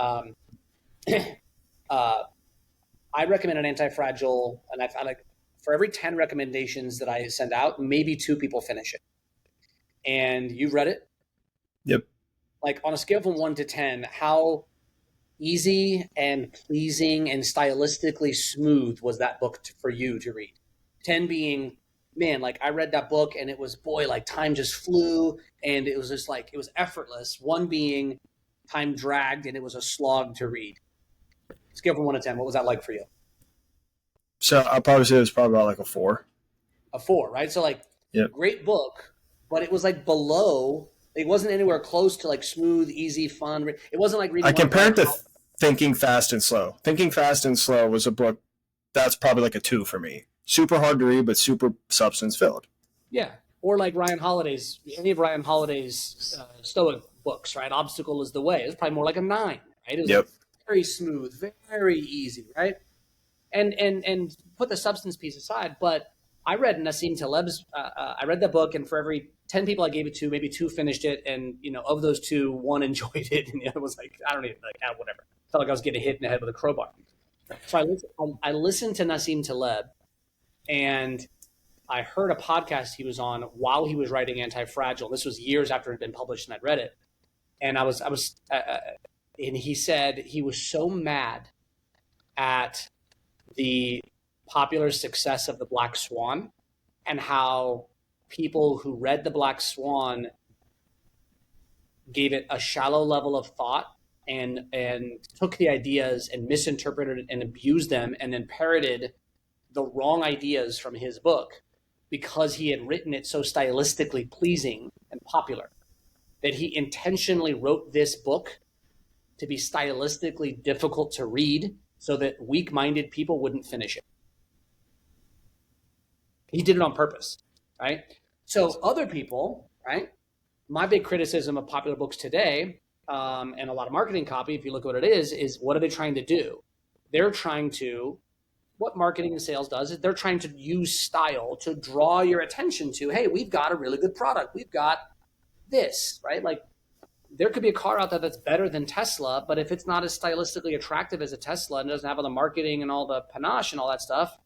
I recommend an Anti-Fragile, and I found for every 10 recommendations that I send out, maybe 2 people finish it. And you've read it? Yep. On a scale from 1 to 10, how easy and pleasing and stylistically smooth was that book for you to read? 10 being, man, I read that book and it was, boy, time just flew and it was just it was effortless. 1 being time dragged and it was a slog to read. Scale from 1 to 10, what was that like for you? So I'll probably say it was probably about a 4. A 4, right? So Yep. Great book, but it was below. It wasn't anywhere close to smooth, easy, fun. It wasn't reading. I compared to Thinking Fast and Slow. Thinking Fast and Slow was a book that's probably a 2 for me. Super hard to read, but super substance filled. Yeah, or Ryan Holiday's, any of Ryan Holiday's Stoic books, right? Obstacle is the way. It's probably more a 9, right? It was Yep. Very smooth, very easy, right? And put the substance piece aside, but I read Nassim Taleb's. I read that book, and for every 10 people I gave it to, maybe 2 finished it, and of those 2, 1 enjoyed it, and the other was I don't even whatever. Felt I was getting hit in the head with a crowbar. So I listened to Nassim Taleb, and I heard a podcast he was on while he was writing Anti-Fragile. This was years after it had been published, and I'd read it, and and he said he was so mad at the popular success of The Black Swan and how people who read The Black Swan gave it a shallow level of thought and took the ideas and misinterpreted and abused them and then parroted the wrong ideas from his book because he had written it so stylistically pleasing and popular that he intentionally wrote this book to be stylistically difficult to read so that weak-minded people wouldn't finish it. He did it on purpose, right? So other people, right? My big criticism of popular books today, and a lot of marketing copy, if you look at what it is what are they trying to do? They're trying to, what marketing and sales does is they're trying to use style to draw your attention to, hey, we've got a really good product. We've got this, right? Like there could be a car out there that's better than Tesla, but if it's not as stylistically attractive as a Tesla and doesn't have all the marketing and all the panache and all that stuff,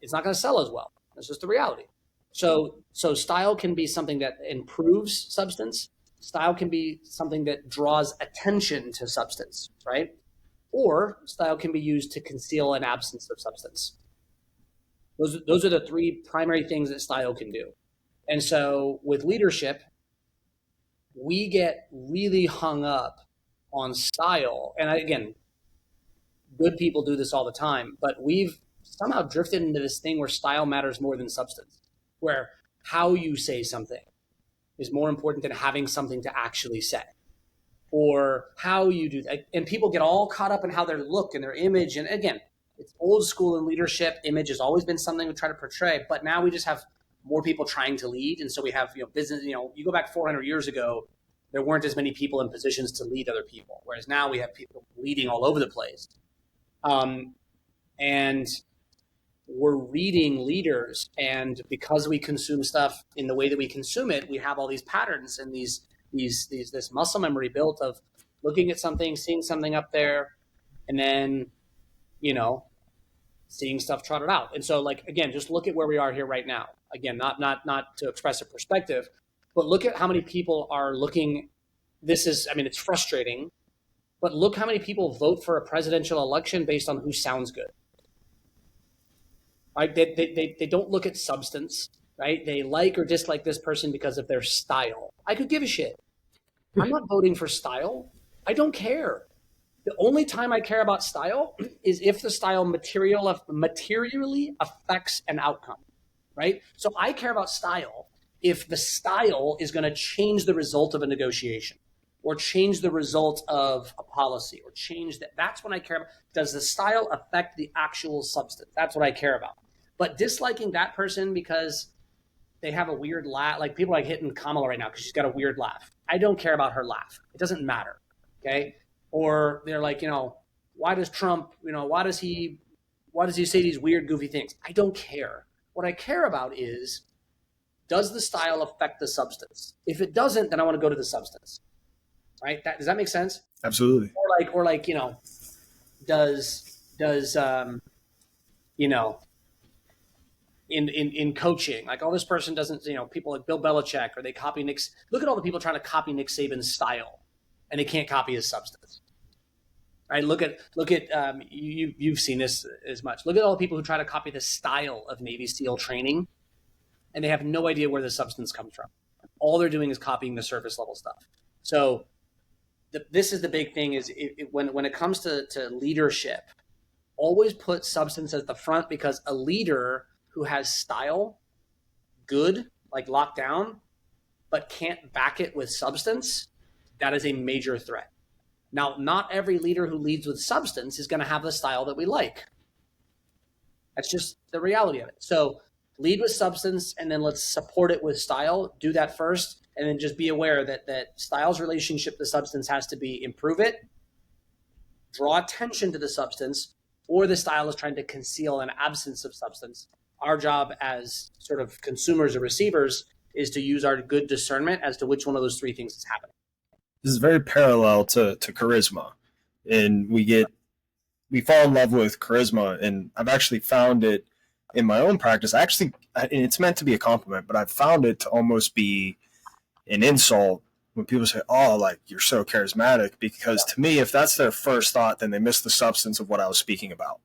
it's not going to sell as well. That's just the reality. So style can be something that improves substance. Style can be something that draws attention to substance, right? Or style can be used to conceal an absence of substance. Those are the three primary things that style can do. And so with leadership, we get really hung up on style. And again, good people do this all the time, but we've somehow drifted into this thing where style matters more than substance, where how you say something is more important than having something to actually say, or how you do that. And people get all caught up in how they look and their image. And again, it's old school in leadership. Image has always been something we try to portray, but now we just have more people trying to lead. And so we have, business, you go back 400 years ago, there weren't as many people in positions to lead other people. Whereas now we have people leading all over the place. And we're reading leaders, and because we consume stuff in the way that we consume it, we have all these patterns and this muscle memory built of looking at something, seeing something up there, and then, seeing stuff trotted out. And so, like, again, just look at where we are here right now. Again, not to express a perspective, but look at how many people are looking. It's frustrating, but look how many people vote for a presidential election based on who sounds good. Right? They don't look at substance, right? They like or dislike this person because of their style. I could give a shit. I'm not voting for style. I don't care. The only time I care about style is if the style materially affects an outcome, right? So I care about style if the style is going to change the result of a negotiation or change the result of a policy or change that. That's when I care about, does the style affect the actual substance? That's what I care about. But disliking that person because they have a weird laugh, like people like hitting Kamala right now because she's got a weird laugh. I don't care about her laugh. It doesn't matter, okay? Or they're like, why does Trump, why does he say these weird, goofy things? I don't care. What I care about is, does the style affect the substance? If it doesn't, then I want to go to the substance, right? Does that make sense? Absolutely. Or like, does in coaching, like, this person doesn't, people like Bill Belichick, or they copy Nick's. Look at all the people trying to copy Nick Saban's style, and they can't copy his substance. Right? Look at you've seen this as much. Look at all the people who try to copy the style of Navy SEAL training, and they have no idea where the substance comes from. All they're doing is copying the surface level stuff. So this is the big thing: is when it comes to leadership, always put substance at the front, because a leader who has style, good, like locked down, but can't back it with substance, that is a major threat. Now, not every leader who leads with substance is going to have the style that we like. That's just the reality of it. So lead with substance, and then let's support it with style. Do that first, and then just be aware that style's relationship to substance has to be improve it, draw attention to the substance, or the style is trying to conceal an absence of substance. Our job as sort of consumers or receivers is to use our good discernment as to which one of those three things is happening. This is very parallel to charisma, and we fall in love with charisma, and I've actually found it in my own practice. And it's meant to be a compliment, but I've found it to almost be an insult when people say, "Oh, like, you're so charismatic," because to me, if that's their first thought, then they miss the substance of what I was speaking about.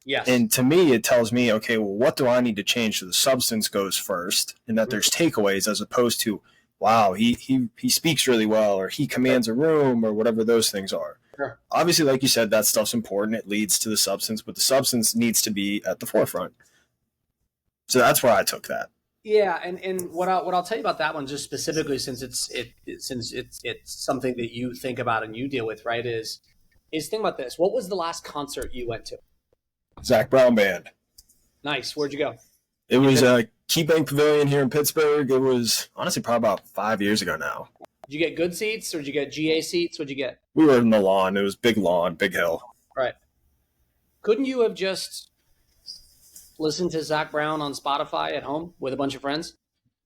Yes. And to me, it tells me, okay, well, what do I need to change so the substance goes first, and that there's takeaways, as opposed to, wow, he speaks really well, or he commands a room, or whatever those things are. Sure. Obviously, like you said, that stuff's important. It leads to the substance, but the substance needs to be at the forefront. So that's where I took that. Yeah, and what I'll tell you about that one, just specifically, since it's something that you think about and you deal with, right? Is think about this. What was the last concert you went to? Zach Brown Band. Nice. Where'd you go? It was a KeyBank Pavilion here in Pittsburgh. It was honestly probably about 5 years ago now. Did you get good seats or did you get GA seats? What'd you get? We were in the lawn. It was big lawn, big hill. Right. Couldn't you have just listened to Zach Brown on Spotify at home with a bunch of friends?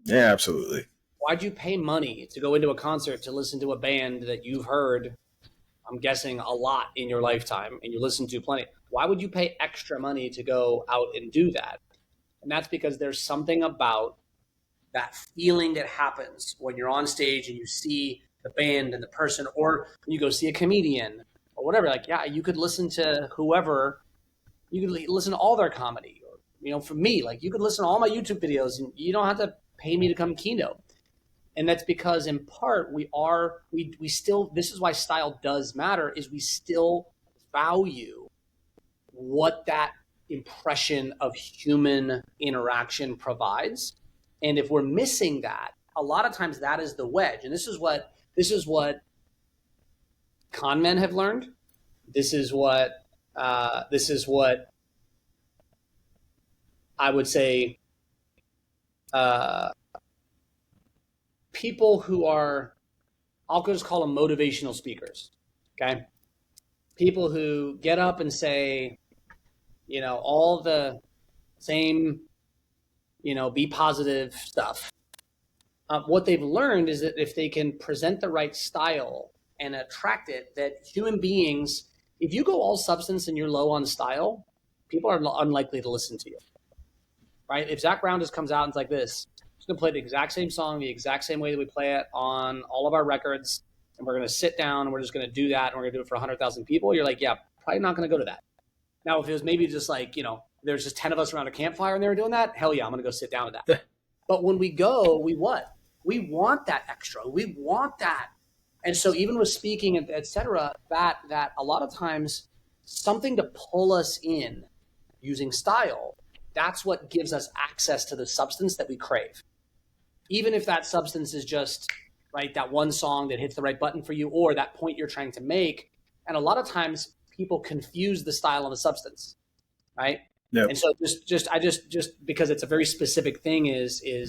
Yeah, absolutely. Why'd you pay money to go into a concert to listen to a band that you've heard, I'm guessing, a lot in your lifetime and you listen to plenty? Why would you pay extra money to go out and do that? And that's because there's something about that feeling that happens when you're on stage and you see the band and the person, or when you go see a comedian or whatever. Like, yeah, you could listen to whoever, you could listen to all their comedy. Or, you know, for me, like, you could listen to all my YouTube videos and you don't have to pay me to come keynote. And that's because in part we still, this is why style does matter, is we still value what that impression of human interaction provides. And if we're missing that, a lot of times that is the wedge. And this is what con men have learned. This is what I would say people who are, I'll just call them motivational speakers. Okay. People who get up and say, you know, all the same, you know, be positive stuff. What they've learned is that if they can present the right style and attract it, that human beings, if you go all substance and you're low on style, people are unlikely to listen to you, right? If Zach Brown just comes out and it's like this, he's going to play the exact same song, the exact same way that we play it on all of our records, and we're going to sit down and we're just going to do that, and we're going to do it for 100,000 people, you're like, yeah, probably not going to go to that. Now, if it was maybe just like, you know, there's just 10 of us around a campfire and they were doing that, hell yeah, I'm going to go sit down with that. But when we go, we what? We want that extra. We want that. And so even with speaking, et cetera, that a lot of times something to pull us in using style, that's what gives us access to the substance that we crave. Even if that substance is just, right, that one song that hits the right button for you, or that point you're trying to make. And a lot of times people confuse the style and the substance, right? Yep. And so just because it's a very specific thing is, you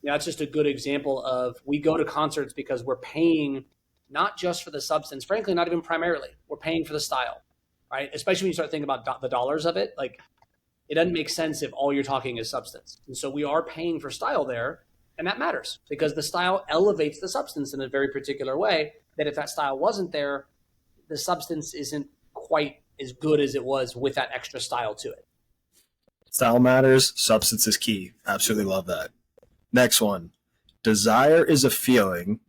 know, it's just a good example of, we go to concerts because we're paying not just for the substance, frankly, not even primarily, we're paying for the style, right? Especially when you start thinking about the dollars of it, like, it doesn't make sense if all you're talking is substance. And so we are paying for style there, and that matters because the style elevates the substance in a very particular way that if that style wasn't there, the substance isn't quite as good as it was with that extra style to it. Style matters. Substance is key. Absolutely love that. Next one. Desire is a feeling,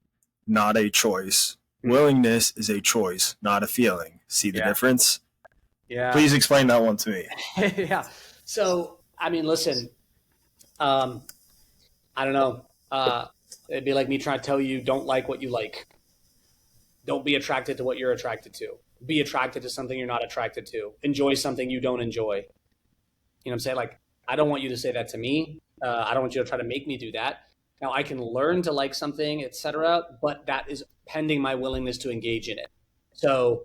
not a choice. Willingness is a choice, not a feeling. See the difference? Yeah. Please explain that one to me. Yeah. So, I mean, listen, I don't know. It'd be like me trying to tell you, don't like what you like. Don't be attracted to what you're attracted to. Be attracted to something you're not attracted to. Enjoy something you don't enjoy. You know what I'm saying? Like, I don't want you to say that to me. I don't want you to try to make me do that. Now, I can learn to like something, etc., but that is pending my willingness to engage in it. So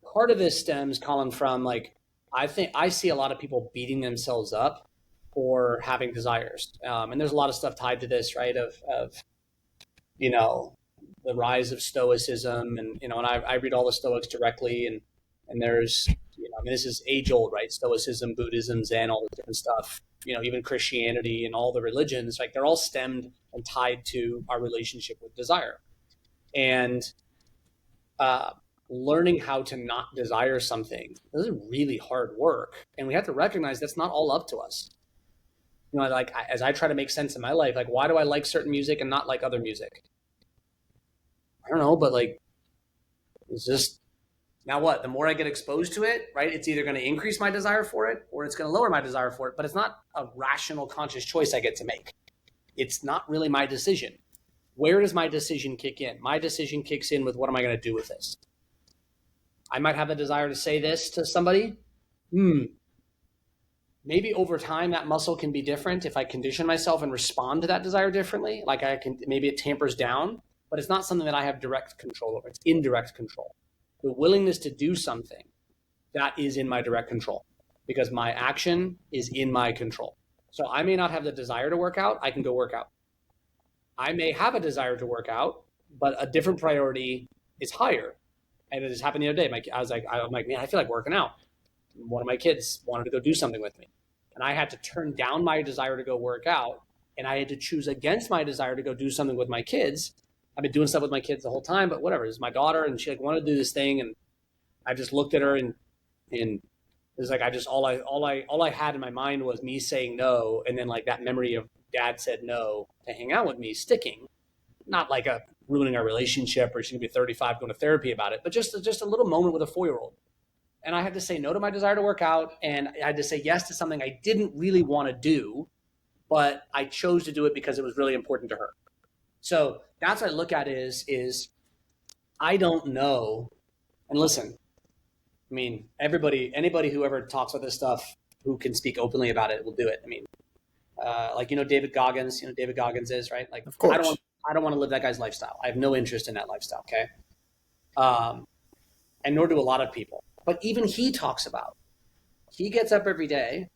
part of this stems, Colin, from, like, I think I see a lot of people beating themselves up for having desires. And there's a lot of stuff tied to this, right? Of you know, the rise of Stoicism, and, you know, and I read all the Stoics directly, and there's, you know, I mean, this is age old, right? Stoicism, Buddhism, Zen, all this different stuff, you know, even Christianity and all the religions, like, they're all stemmed and tied to our relationship with desire. And learning how to not desire something, this is really hard work. And we have to recognize that's not all up to us. You know, like, as I try to make sense in my life, like, why do I like certain music and not like other music? I don't know, but, like, it's just, now what? The more I get exposed to it, right, it's either going to increase my desire for it or it's going to lower my desire for it, but it's not a rational, conscious choice I get to make. It's not really my decision. Where does my decision kick in? My decision kicks in with, what am I going to do with this? I might have a desire to say this to somebody. maybe over time that muscle can be different if I condition myself and respond to that desire differently. Like maybe it tampers down, but it's not something that I have direct control over. It's indirect control. The willingness to do something that is in my direct control because my action is in my control. So I may not have the desire to work out. I can go work out. I may have a desire to work out, but a different priority is higher. And it just happened the other day. I'm like, man, I feel like working out. One of my kids wanted to go do something with me. And I had to turn down my desire to go work out. And I had to choose against my desire to go do something with my kids. I've been doing stuff with my kids the whole time, but whatever. It's my daughter, and she wanted to do this thing. And I just looked at her, and it was like all I had in my mind was me saying no, and then like that memory of dad said no to hang out with me sticking. Not like a ruining our relationship, or she's gonna be 35 going to therapy about it, but just a little moment with a 4-year-old. And I had to say no to my desire to work out, and I had to say yes to something I didn't really want to do, but I chose to do it because it was really important to her. So that's what I look at is I don't know. And listen, I mean, anybody who ever talks about this stuff who can speak openly about it will do it. I mean, like, David Goggins, David Goggins is, right? Like, Of course. I don't want to live that guy's lifestyle. I have no interest in that lifestyle. Okay. And nor do a lot of people, but even he talks about, he gets up every day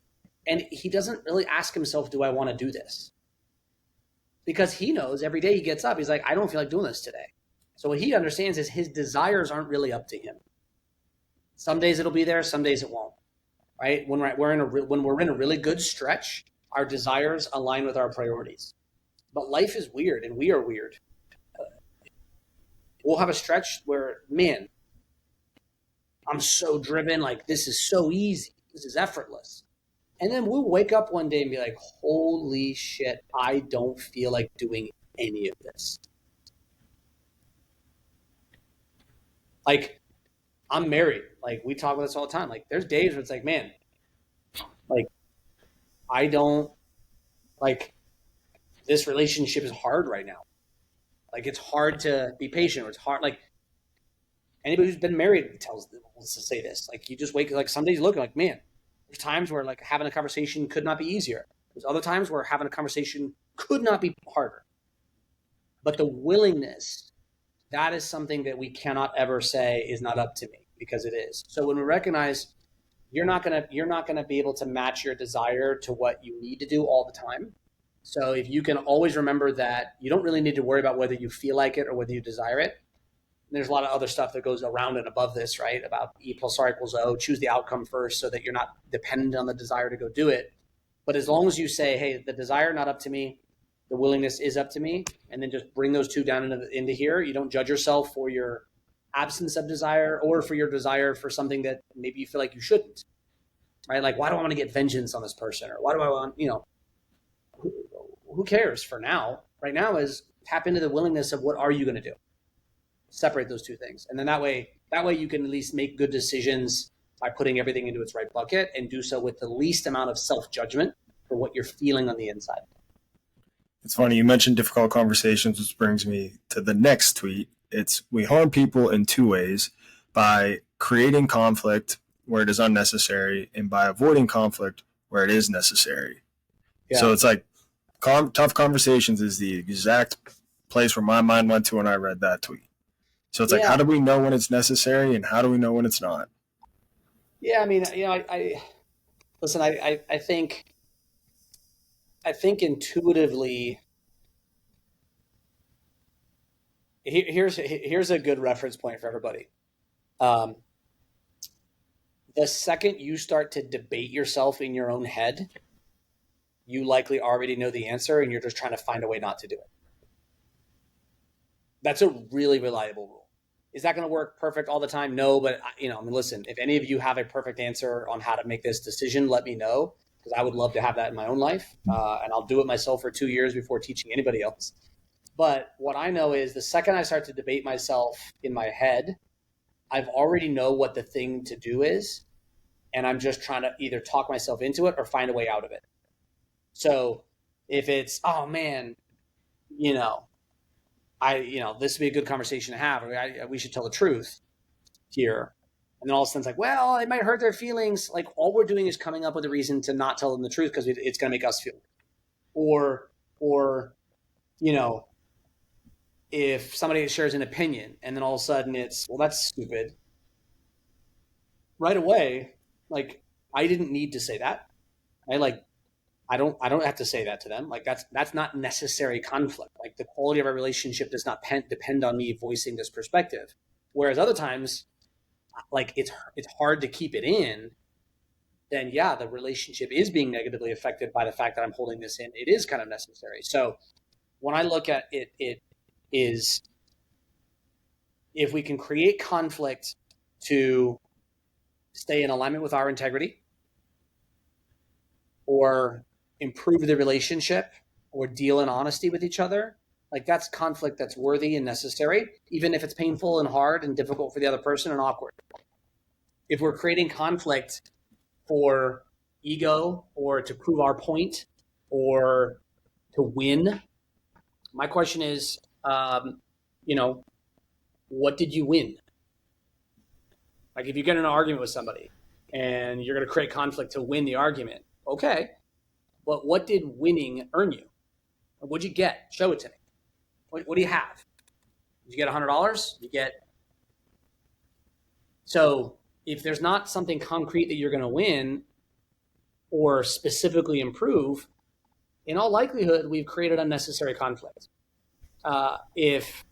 and he doesn't really ask himself, do I want to do this? Because he knows every day he gets up, he's like, I don't feel like doing this today. So what he understands is his desires aren't really up to him. Some days it'll be there, some days it won't. Right? When we're in a really good stretch, our desires align with our priorities. But life is weird, and we are weird. We'll have a stretch where, man, I'm so driven, like this is so easy, this is effortless. And then we'll wake up one day and be like, holy shit, I don't feel like doing any of this. Like, I'm married. Like, we talk about this all the time. Like, there's days where it's like, man, like, I don't, like, this relationship is hard right now. Like, it's hard to be patient, or it's hard. Like, anybody who's been married wants to say this. Like, you just wake, like, some days you look like, man, there's times where, like, having a conversation could not be easier. There's other times where having a conversation could not be harder. But the willingness, that is something that we cannot ever say is not up to me, because it is. So when we recognize you're not gonna be able to match your desire to what you need to do all the time. So if you can always remember that you don't really need to worry about whether you feel like it or whether you desire it. There's a lot of other stuff that goes around and above this, right? About E plus R equals O, choose the outcome first so that you're not dependent on the desire to go do it. But as long as you say, hey, the desire not up to me, the willingness is up to me, and then just bring those two down into here. You don't judge yourself for your absence of desire or for your desire for something that maybe you feel like you shouldn't, right? Like, why do I want to get vengeance on this person? Or why do I want, who cares for now? Right now is tap into the willingness of what are you going to do? Separate those two things. And then that way you can at least make good decisions by putting everything into its right bucket, and do so with the least amount of self-judgment for what you're feeling on the inside. It's funny, you mentioned difficult conversations, which brings me to the next tweet. It's, we harm people in two ways: by creating conflict where it is unnecessary, and by avoiding conflict where it is necessary. Yeah. So it's like tough conversations is the exact place where my mind went to when I read that tweet. So it's like, how do we know when it's necessary, and how do we know when it's not? Yeah, I mean, I listen, I think intuitively, here's a good reference point for everybody. The second you start to debate yourself in your own head, you likely already know the answer, and you're just trying to find a way not to do it. That's a really reliable rule. Is that going to work perfect all the time? No, but listen, if any of you have a perfect answer on how to make this decision, let me know, because I would love to have that in my own life. And I'll do it myself for 2 years before teaching anybody else. But what I know is the second I start to debate myself in my head, I've already know what the thing to do is. And I'm just trying to either talk myself into it or find a way out of it. So if it's, oh man, this would be a good conversation to have. We should tell the truth here. And then all of a sudden it's like, well, it might hurt their feelings. Like all we're doing is coming up with a reason to not tell them the truth because it's going to make us feel. Or, you know, if somebody shares an opinion and then all of a sudden it's, well, that's stupid. Right away, like I didn't need to say that. I don't have to say that to them. Like that's not necessary conflict. Like the quality of our relationship does not depend on me voicing this perspective. Whereas other times, like it's hard to keep it in. Then yeah, the relationship is being negatively affected by the fact that I'm holding this in. It is kind of necessary. So when I look at it, it is if we can create conflict to stay in alignment with our integrity or improve the relationship or deal in honesty with each other, like that's conflict that's worthy and necessary, even if it's painful and hard and difficult for the other person and awkward. If we're creating conflict for ego or to prove our point or to win, my question is, what did you win? Like if you get in an argument with somebody and you're going to create conflict to win the argument, okay, but what did winning earn you? What'd you get? Show it to me. What do you have? Did you get $100? So if there's not something concrete that you're going to win or specifically improve, in all likelihood, we've created unnecessary conflict. If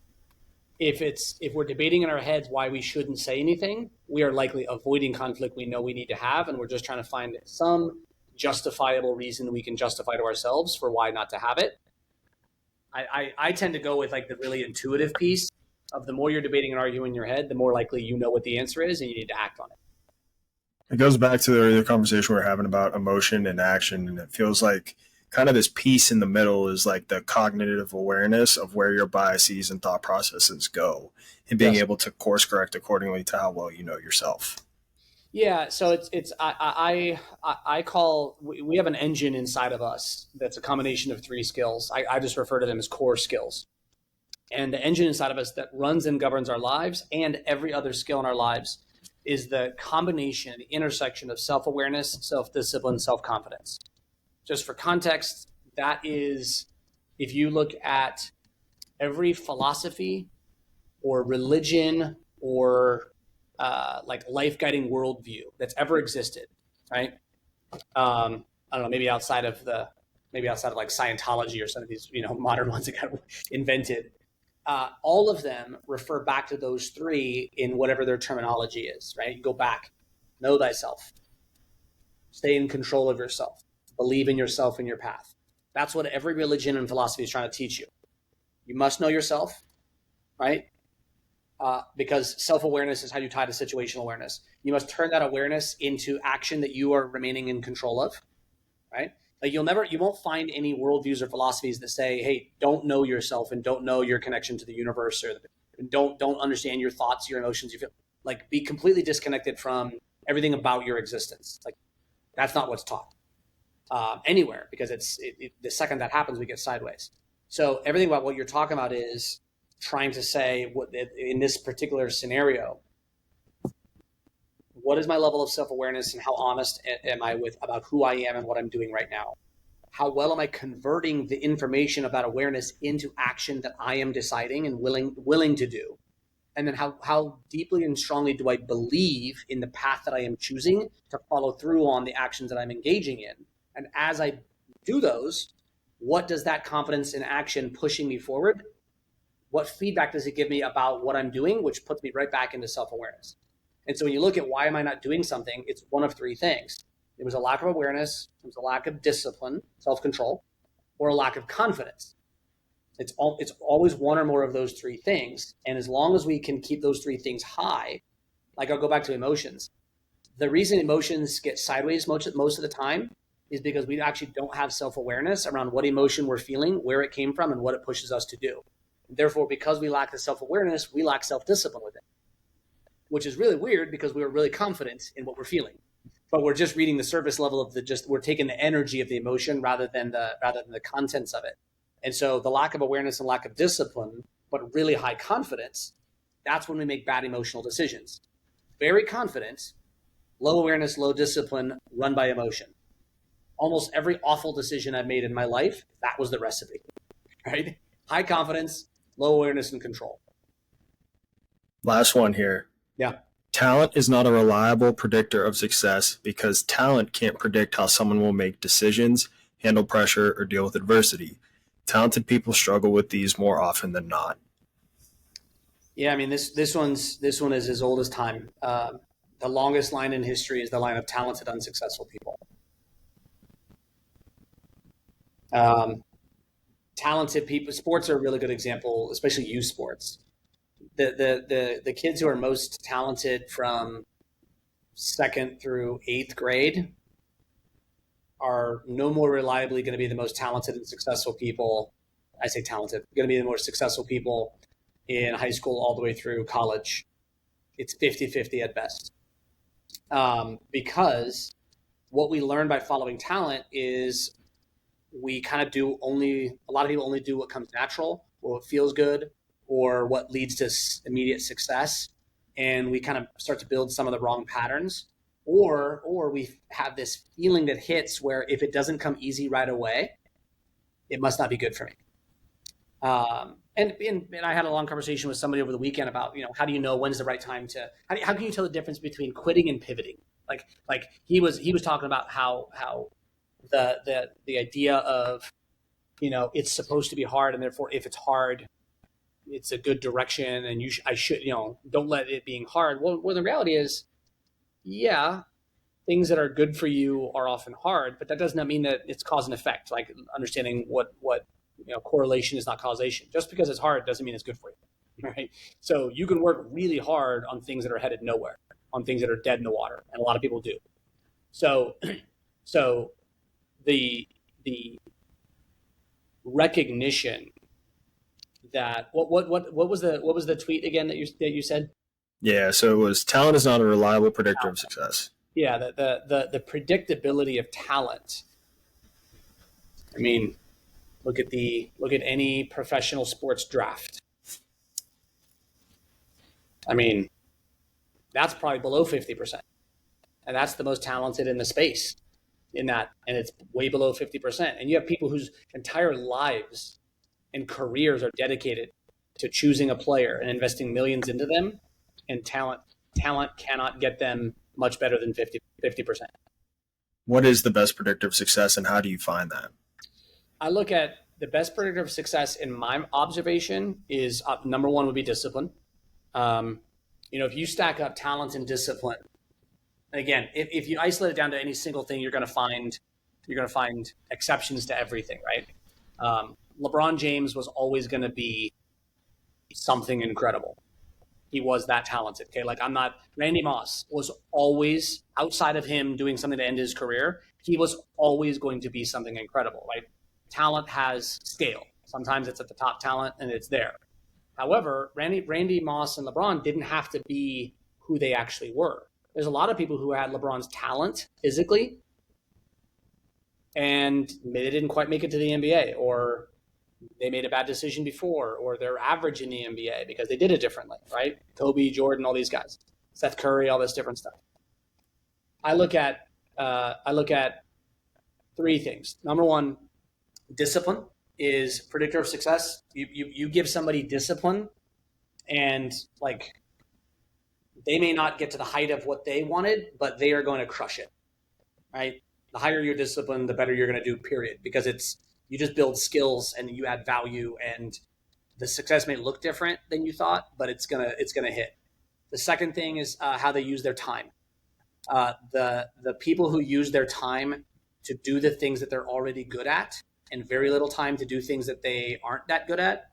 we're debating in our heads why we shouldn't say anything, we are likely avoiding conflict we know we need to have, and we're just trying to find some justifiable reason we can justify to ourselves for why not to have it. I tend to go with like the really intuitive piece of the more you're debating and arguing in your head, the more likely you know what the answer is and you need to act on it. It goes back to the earlier conversation we were having about emotion and action, and it feels like kind of this piece in the middle is like the cognitive awareness of where your biases and thought processes go and being able to course correct accordingly to how well you know yourself. Yeah, so I call, we have an engine inside of us that's a combination of three skills. I just refer to them as core skills. And the engine inside of us that runs and governs our lives and every other skill in our lives is the combination, the intersection of self-awareness, self-discipline, self-confidence. Just for context, that is, if you look at every philosophy or religion or like life guiding worldview that's ever existed, right? I don't know, maybe outside of like Scientology or some of these, modern ones that got invented. All of them refer back to those three in whatever their terminology is, right? You go back, know thyself, stay in control of yourself, believe in yourself and your path. That's what every religion and philosophy is trying to teach you. You must know yourself, right? Because self-awareness is how you tie to situational awareness. You must turn that awareness into action that you are remaining in control of, right? Like you won't find any worldviews or philosophies that say, hey, don't know yourself and don't know your connection to the universe, or don't understand your thoughts, your emotions, you feel. Like be completely disconnected from everything about your existence. Like that's not what's taught anywhere, because the second that happens, we get sideways. So everything about what you're talking about is trying to say, what in this particular scenario, what is my level of self-awareness and how honest am I about who I am and what I'm doing right now? How well am I converting the information about awareness into action that I am deciding and willing to do? And then how deeply and strongly do I believe in the path that I am choosing to follow through on the actions that I'm engaging in? And as I do those, what does that confidence in action pushing me forward? What feedback does it give me about what I'm doing, which puts me right back into self-awareness? And so when you look at why am I not doing something, it's one of three things. It was a lack of awareness, it was a lack of discipline, self-control, or a lack of confidence. It's always one or more of those three things. And as long as we can keep those three things high, like I'll go back to emotions. The reason emotions get sideways most of the time is because we actually don't have self-awareness around what emotion we're feeling, where it came from, and what it pushes us to do. Therefore, because we lack the self-awareness, we lack self-discipline with it, which is really weird because we were really confident in what we're feeling, but we're just reading the surface level of we're taking the energy of the emotion rather than the contents of it. And so the lack of awareness and lack of discipline, but really high confidence, that's when we make bad emotional decisions. very confident, low awareness, low discipline, run by emotion. Almost every awful decision I've made in my life, that was the recipe, right? High confidence, low awareness, and control. Last one here. Yeah. Talent is not a reliable predictor of success because talent can't predict how someone will make decisions, handle pressure, or deal with adversity. Talented people struggle with these more often than not. Yeah, I mean, this one is as old as time. The longest line in history is the line of talented, unsuccessful people. Talented people, sports are a really good example, especially youth sports. The kids who are most talented from 2nd through 8th grade are no more reliably going to be the most talented and successful people. I say talented, going to be the more successful people in high school all the way through college. It's 50-50 at best. Because what we learn by following talent is we kind of a lot of people only do what comes natural or what feels good or what leads to immediate success. And we kind of start to build some of the wrong patterns, or we have this feeling that hits where if it doesn't come easy right away, it must not be good for me. And I had a long conversation with somebody over the weekend about, how do you know when's the right time to, how can you tell the difference between quitting and pivoting? Like he was talking about how the idea of, it's supposed to be hard, and therefore if it's hard, it's a good direction, and I should, don't let it being hard. Well, the reality is, yeah, things that are good for you are often hard, but that does not mean that it's cause and effect. Like understanding what correlation is not causation. Just because it's hard doesn't mean it's good for you, right? So you can work really hard on things that are headed nowhere, on things that are dead in the water, and a lot of people do. So the recognition that what was the tweet again that you said? Yeah, so it was talent is not a reliable predictor of success. Yeah, the predictability of talent. I mean, look at any professional sports draft. I mean, that's probably below 50%. And that's the most talented in the space in that, and it's way below 50%. And you have people whose entire lives and careers are dedicated to choosing a player and investing millions into them, and talent cannot get them much better than 50%. What is the best predictor of success, and how do you find that? I look at the best predictor of success in my observation is number one would be discipline. If you stack up talent and discipline, again, if you isolate it down to any single thing, you're going to find exceptions to everything, right? LeBron James was always going to be something incredible. He was that talented. Okay, Randy Moss was always, outside of him doing something to end his career, he was always going to be something incredible, right? Talent has scale. Sometimes it's at the top talent and it's there. However, Randy Moss and LeBron didn't have to be who they actually were. There's a lot of people who had LeBron's talent physically, and they didn't quite make it to the NBA, or they made a bad decision before, or they're average in the NBA because they did it differently, right? Kobe, Jordan, all these guys, Seth Curry, all this different stuff. I look at three things. Number one, discipline is predictor of success. You give somebody discipline, and they may not get to the height of what they wanted, but they are going to crush it, right? The higher your discipline, the better you're going to do, period. Because you just build skills and you add value, and the success may look different than you thought, but it's gonna hit. The second thing is how they use their time. The people who use their time to do the things that they're already good at, and very little time to do things that they aren't that good at,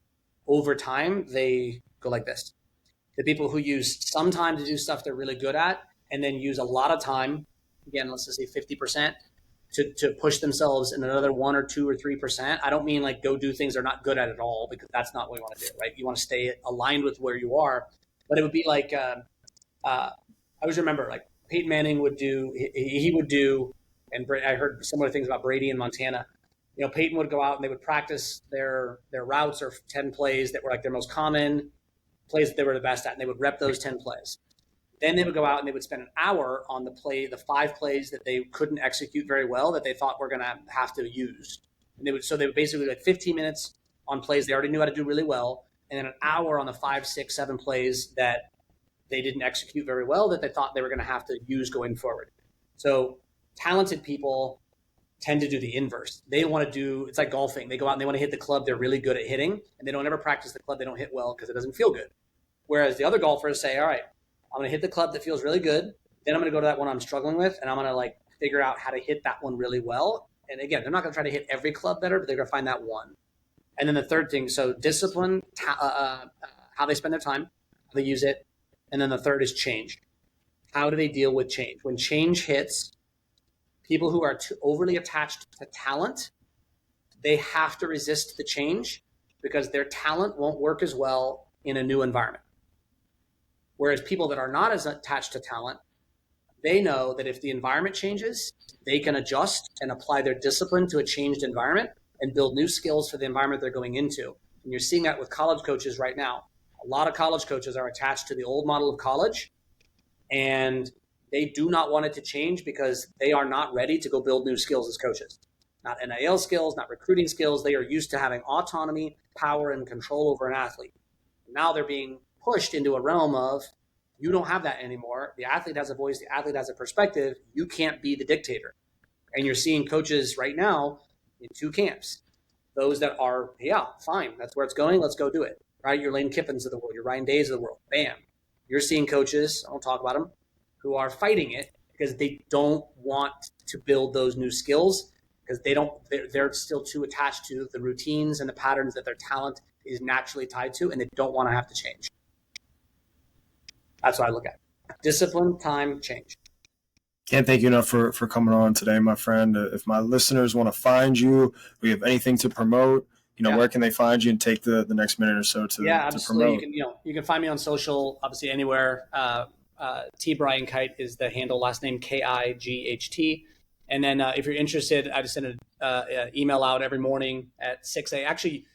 over time they go like this. The people who use some time to do stuff they're really good at, and then use a lot of time, again, let's just say 50%, to push themselves in another 1 or 2 or 3%. I don't mean go do things they're not good at all, because that's not what you want to do, right? You want to stay aligned with where you are. But it would be I always remember Peyton Manning would do, he would do, and I heard similar things about Brady in Montana. Peyton would go out and they would practice their routes or 10 plays that were their most common plays that they were the best at, and they would rep those 10 plays. Then they would go out and they would spend an hour on the 5 plays that they couldn't execute very well that they thought were going to have to use. And they would basically like 15 minutes on plays they already knew how to do really well, and then an hour on the 5, 6, 7 plays that they didn't execute very well that they thought they were going to have to use going forward. So talented people tend to do the inverse. They want to do, it's like golfing. They go out and they want to hit the club they're really good at hitting, and they don't ever practice the club they don't hit well because it doesn't feel good. Whereas the other golfers say, all right, I'm going to hit the club that feels really good. Then I'm going to go to that one I'm struggling with, and I'm going to like figure out how to hit that one really well. And again, they're not going to try to hit every club better, but they're going to find that one. And then the third thing, so discipline, how they spend their time, how they use it. And then the third is change. How do they deal with change? When change hits, people who are too overly attached to talent, they have to resist the change because their talent won't work as well in a new environment. Whereas people that are not as attached to talent, they know that if the environment changes, they can adjust and apply their discipline to a changed environment and build new skills for the environment they're going into. And you're seeing that with college coaches right now. A lot of college coaches are attached to the old model of college, and they do not want it to change because they are not ready to go build new skills as coaches. Not NIL skills, not recruiting skills. They are used to having autonomy, power, and control over an athlete. Now they're being pushed into a realm of, you don't have that anymore. The athlete has a voice. The athlete has a perspective. You can't be the dictator. And you're seeing coaches right now in 2 camps. Those that are, yeah, fine. That's where it's going. Let's go do it. Right? Your Lane Kiffins of the world, your Ryan Days of the world. Bam. You're seeing coaches, I won't talk about them, who are fighting it because they don't want to build those new skills because they're still too attached to the routines and the patterns that their talent is naturally tied to, and they don't want to have to change. That's what I look at. Discipline, time, change. Can't thank you enough for coming on today, my friend. If my listeners want to find you, we have anything to promote, where can they find you and take the next minute or so to absolutely. promote? You can find me on social, obviously anywhere. T Brian Kight is the handle, last name Kight. And then if you're interested, I just send an email out every morning at 6 a.m. Actually,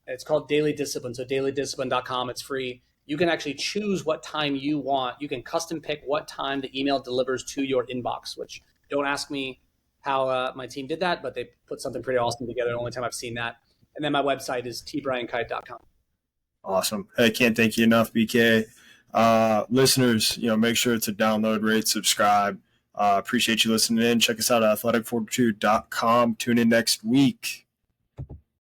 it's called Daily Discipline. So dailydiscipline.com. It's free. You can actually choose what time you want. You can custom pick what time the email delivers to your inbox, which don't ask me how my team did that, but they put something pretty awesome together. The only time I've seen that. And then my website is tbriankite.com. Awesome. Hey, can't thank you enough, BK. Listeners, make sure to download, rate, subscribe. Appreciate you listening in. Check us out at athleticfortitude.com. Tune in next week.